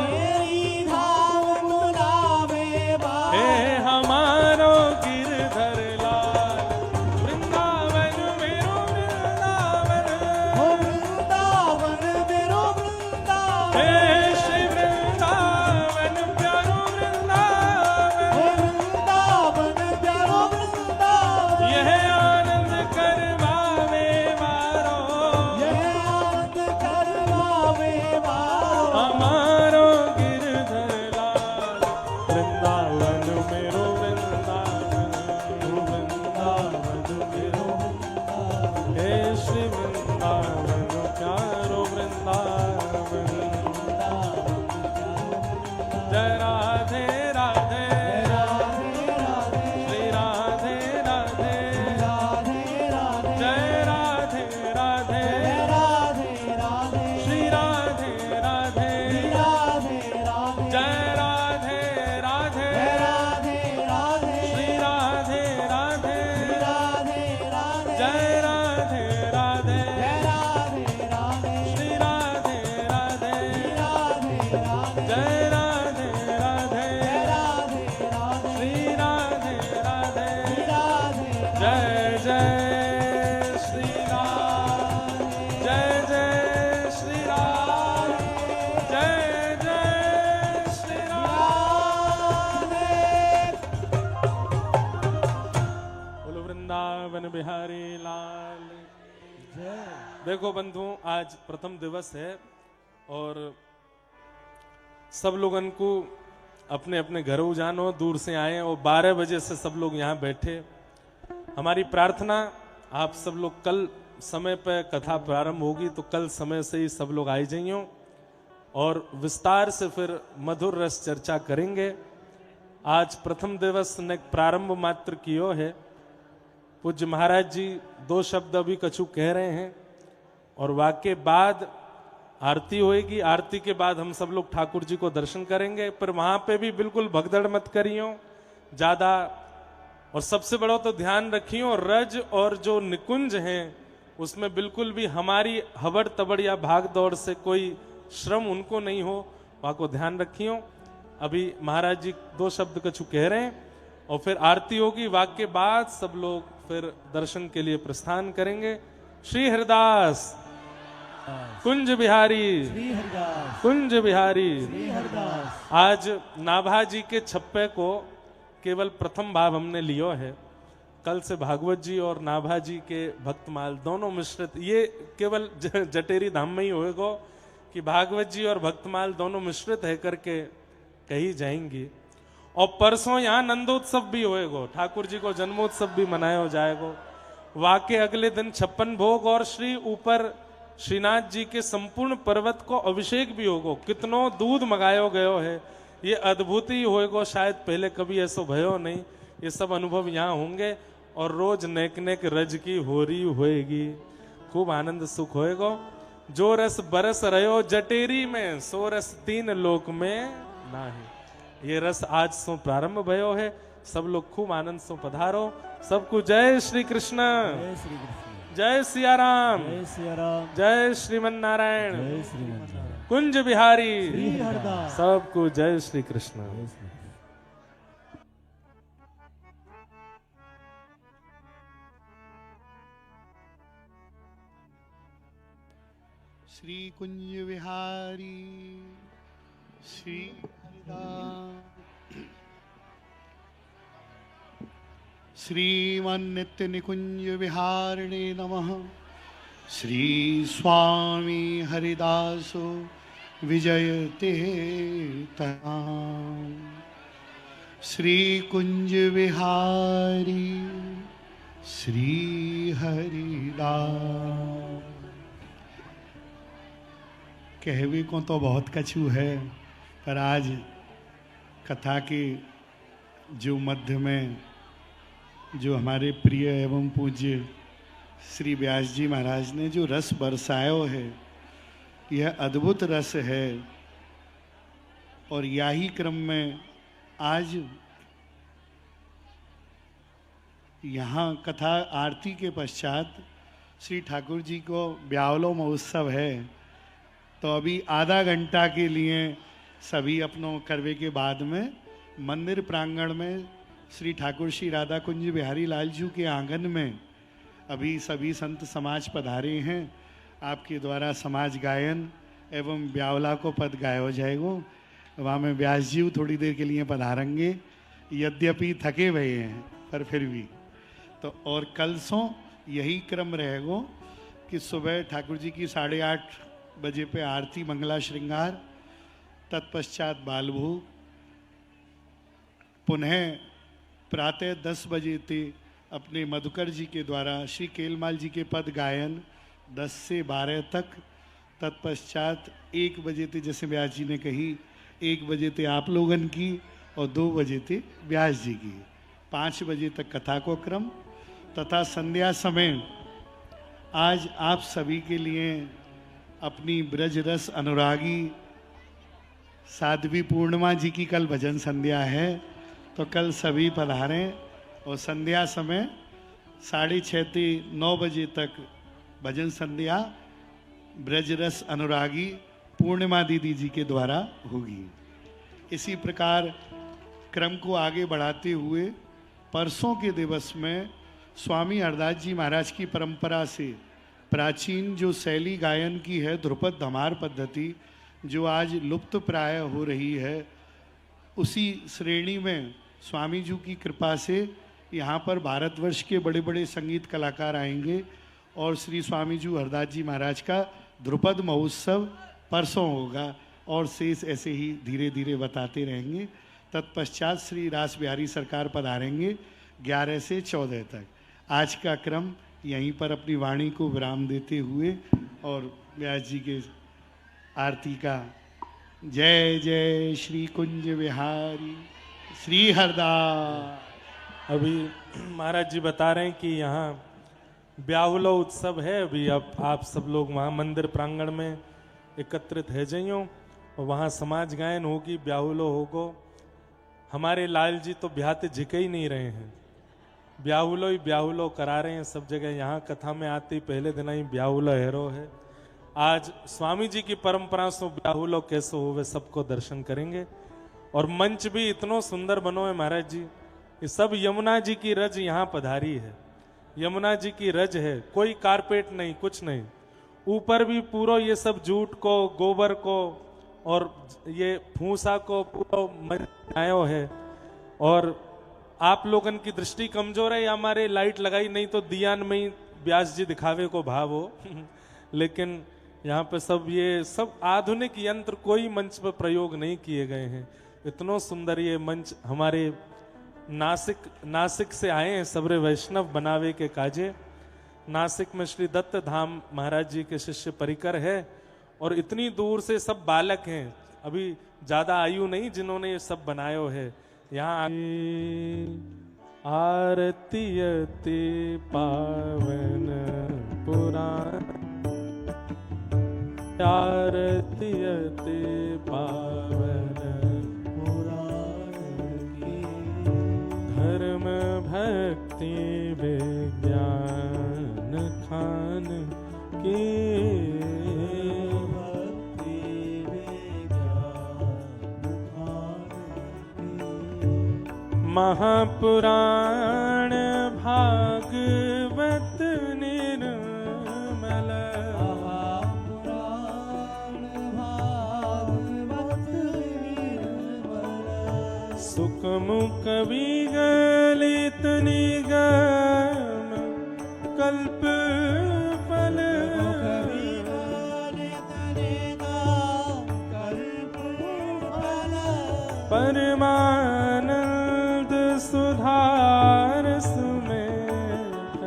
तेरी धाम बुलावे वारो। हे हमारो गिरधर लाल वृंदावन मेरो वृंदावन। हो वृंदावन मेरो वृंदावन। हे श्री वृंदावन प्यारो वृंदावन। हे वृंदावन प्यारो वृंदावन। यह आनंद करवावे वारो। यह आनंद बिहारी लाल। जय। देखो बंधुओं, आज प्रथम दिवस है और सब लोगन को अपने अपने घरों जानो, दूर से आए और 12 बजे से सब लोग यहाँ बैठे। हमारी प्रार्थना, आप सब लोग कल समय पर कथा प्रारंभ होगी तो कल समय से ही सब लोग आए जाइयो और विस्तार से फिर मधुर रस चर्चा करेंगे। आज प्रथम दिवस ने प्रारंभ मात्र कियो है। पूज्य महाराज जी 2 शब्द अभी कछु कह रहे हैं और वाक्य बाद आरती होएगी। आरती के बाद हम सब लोग ठाकुर जी को दर्शन करेंगे, पर वहां पे भी बिल्कुल भगदड़ मत करियो ज्यादा। और सबसे बड़ा तो ध्यान रखियो, रज और जो निकुंज हैं उसमें बिल्कुल भी हमारी हबड़ तबड़ या भाग दौड़ से कोई श्रम उनको नहीं हो, वहां को ध्यान रखियो। अभी महाराज जी 2 शब्द कछु कह रहे हैं और फिर आरती होगी। वाक्य बाद सब लोग फिर दर्शन के लिए प्रस्थान करेंगे। श्री हरिदास कुंज बिहारी, श्री हरिदास, कुंज बिहारी। श्री हरिदास। आज नाभा जी के छप्पे को केवल प्रथम भाव हमने लियो है। कल से भागवत जी और नाभा जी के भक्तमाल दोनों मिश्रित, ये केवल जटेरी धाम में ही होएगा कि भागवत जी और भक्तमाल दोनों मिश्रित है करके कही जाएंगी। और परसों यहाँ नंदोत्सव भी होएगा, ठाकुर जी को जन्मोत्सव भी मनाया जाएगा। वाके अगले दिन 56 भोग और श्री ऊपर श्रीनाथ जी के संपूर्ण पर्वत को अभिषेक भी होगा। कितनो दूध मंगायो गयो है, ये अद्भुत ही होएगा, शायद पहले कभी ऐसा भयो नहीं। ये सब अनुभव यहाँ होंगे और रोज नेक नेक रज की होरी होएगी, खूब आनंद सुख होएगा। जो रस बरस रहो जटेरी में, सो रस 3 लोक में नाही। ये रस आज सो प्रारंभ भयो है। सब लोग खूब आनंद से पधारो। सबको जय श्री कृष्ण, जय श्री कृष्ण, जय सिया राम, जय सिया राम, जय श्रीमन नारायण, जय श्रीमन नारायण, कुंज बिहारी। श्री हरिदास। सबको जय श्री कृष्ण। जय श्री कृष्ण। श्री कुंज विहारी श्री हरिदास। श्रीमन् नित्य निकुंज विहारिणे नमः। श्री स्वामी हरिदासो विजयते तमाम। श्री कुंज विहारी श्री हरिदास। कहवे को तो बहुत कछु है, पर आज कथा के जो मध्य में जो हमारे प्रिय एवं पूज्य श्री व्यास जी महाराज ने जो रस बरसायो है, यह अद्भुत रस है। और यही क्रम में आज यहाँ कथा आरती के पश्चात श्री ठाकुर जी को ब्यावलो महोत्सव है। तो अभी आधा घंटा के लिए सभी अपनों करवे के बाद में मंदिर प्रांगण में श्री ठाकुर श्री राधा कुंज बिहारी लाल जी के आंगन में अभी सभी संत समाज पधारे हैं। आपके द्वारा समाज गायन एवं ब्यावला को पद गाया जाएगा। वहाँ में व्यास जी थोड़ी देर के लिए पधारेंगे, यद्यपि थके हुए हैं पर फिर भी। तो और कल सो यही क्रम रहेगा कि सुबह ठाकुर जी की 8:30 बजे पे आरती मंगला श्रृंगार, तत्पश्चात बालभोग, पुनः प्रातः 10 बजे ते अपने मधुकर जी के द्वारा श्री केलमाल जी के पद गायन 10 से 12 तक। तत्पश्चात 1 बजे ते जैसे व्यास जी ने कही 1 बजे ते आप लोगन की और 2 बजे ते व्यास जी की। 5 बजे तक कथा को क्रम तथा संध्या समय आज आप सभी के लिए अपनी ब्रज रस अनुरागी साध्वी पूर्णिमा जी की कल भजन संध्या है। तो कल सभी पधारें और संध्या समय 6:30 से 9 बजे तक भजन संध्या ब्रज रस अनुरागी पूर्णिमा दीदी जी के द्वारा होगी। इसी प्रकार क्रम को आगे बढ़ाते हुए परसों के दिवस में स्वामी हरदास जी महाराज की परंपरा से प्राचीन जो शैली गायन की है ध्रुपद धमार पद्धति, जो आज लुप्त प्राय हो रही है, उसी श्रेणी में स्वामी जी की कृपा से यहाँ पर भारतवर्ष के बड़े बड़े संगीत कलाकार आएंगे और श्री स्वामी जी हरदास जी महाराज का ध्रुपद महोत्सव परसों होगा और शेष ऐसे ही धीरे धीरे बताते रहेंगे। तत्पश्चात श्री रास बिहारी सरकार पधारेंगे 11 से 14 तक। आज का क्रम यहीं पर अपनी वाणी को विराम देते हुए और व्यास जी के आरती का जय जय श्री कुंज विहारी श्री हरदास। अभी महाराज जी बता रहे हैं कि यहाँ ब्याहुलो उत्सव है। अभी अब आप सब लोग वहाँ मंदिर प्रांगण में एकत्रित है जाइयो और वहाँ समाज गायन होगी, ब्याहुलो होगो। हमारे लाल जी तो ब्याहते झिके ही नहीं रहे हैं, ब्याहुलो करा रहे हैं सब जगह। यहाँ कथा में आते ही पहले दिन ही ब्याहुलो हेरो है। आज स्वामी जी की परंपरा से ब्याहुलो कैसे हो वे सबको दर्शन करेंगे। और मंच भी इतनो सुंदर बनो है महाराज जी, ये सब यमुना जी की रज यहाँ पधारी है, यमुना जी की रज है, कोई कारपेट नहीं, कुछ नहीं। ऊपर भी पूरा ये सब जूट को, गोबर को और ये फूसा को पूरा बनायो है। और आप लोगन की दृष्टि कमजोर है या हमारे लाइट लगाई नहीं तो दियान में ही व्यास जी दिखावे को भाव हो लेकिन यहाँ पे सब ये सब आधुनिक यंत्र कोई मंच पर प्रयोग नहीं किए गए हैं। इतनो सुंदर ये मंच हमारे नासिक से आए हैं सबरे वैष्णव बनावे के काजे। नासिक में श्री दत्त धाम महाराज जी के शिष्य परिकर है और इतनी दूर से सब बालक हैं, अभी ज्यादा आयु नहीं जिन्होंने ये सब बनायो है। यहाँ आरती अति पावन पुराण, आरती अति पावन पुराण की, धर्म भक्ति विज्ञान खान की, महापुराण भागवत निर्मल, सुखमुख विगलित निगम कल्प फल, परमानंद सुधार सुमेट,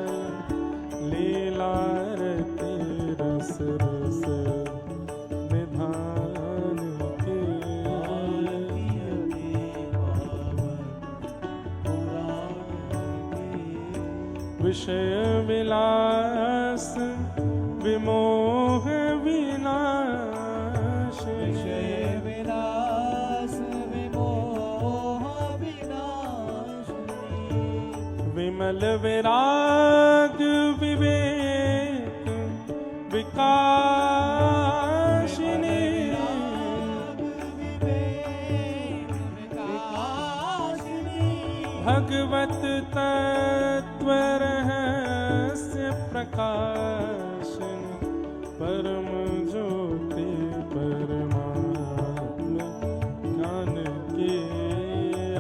लीलारती रस रस निधान के, विषय विलास विमोह विनाश, विषय विलास विमोह विनाश, विमल विराग विवेक विकाशिनी, भगवत तत्व रहस्य प्रकाशिनी, परम ज्योति परमात्म ज्ञान की,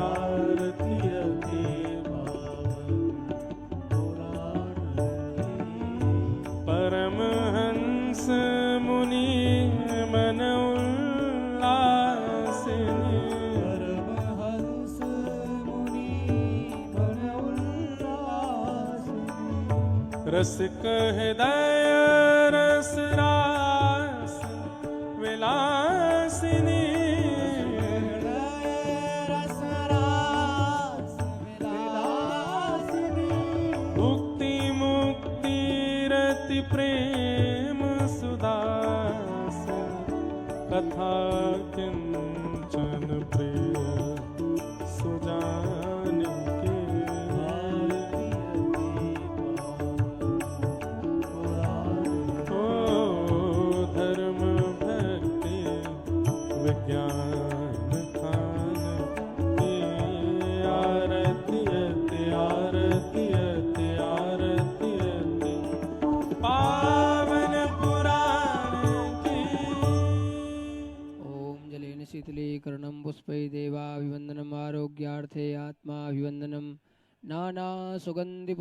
आरती अति परमहंस मुनि मन उल्लासिनी, परमहंस मुनि मन उल्लासिनी, रसिक हृदय रस रास विलासिनी, रस रास विलासिनी, मुक्ति मुक्ति रति प्रेम सुदास, कथा किंचन प्रिय सुजान के, ओ धर्म भक्ति विज्ञान खान की, आरती अति आरती अति आरती अति पावन पुराण की। ओम जलेन शीतलीकरणं पुष्पै देवाभिवन्दनम् आरोग्यार्थे आत्माभिवन्दनं नाना सुगंधि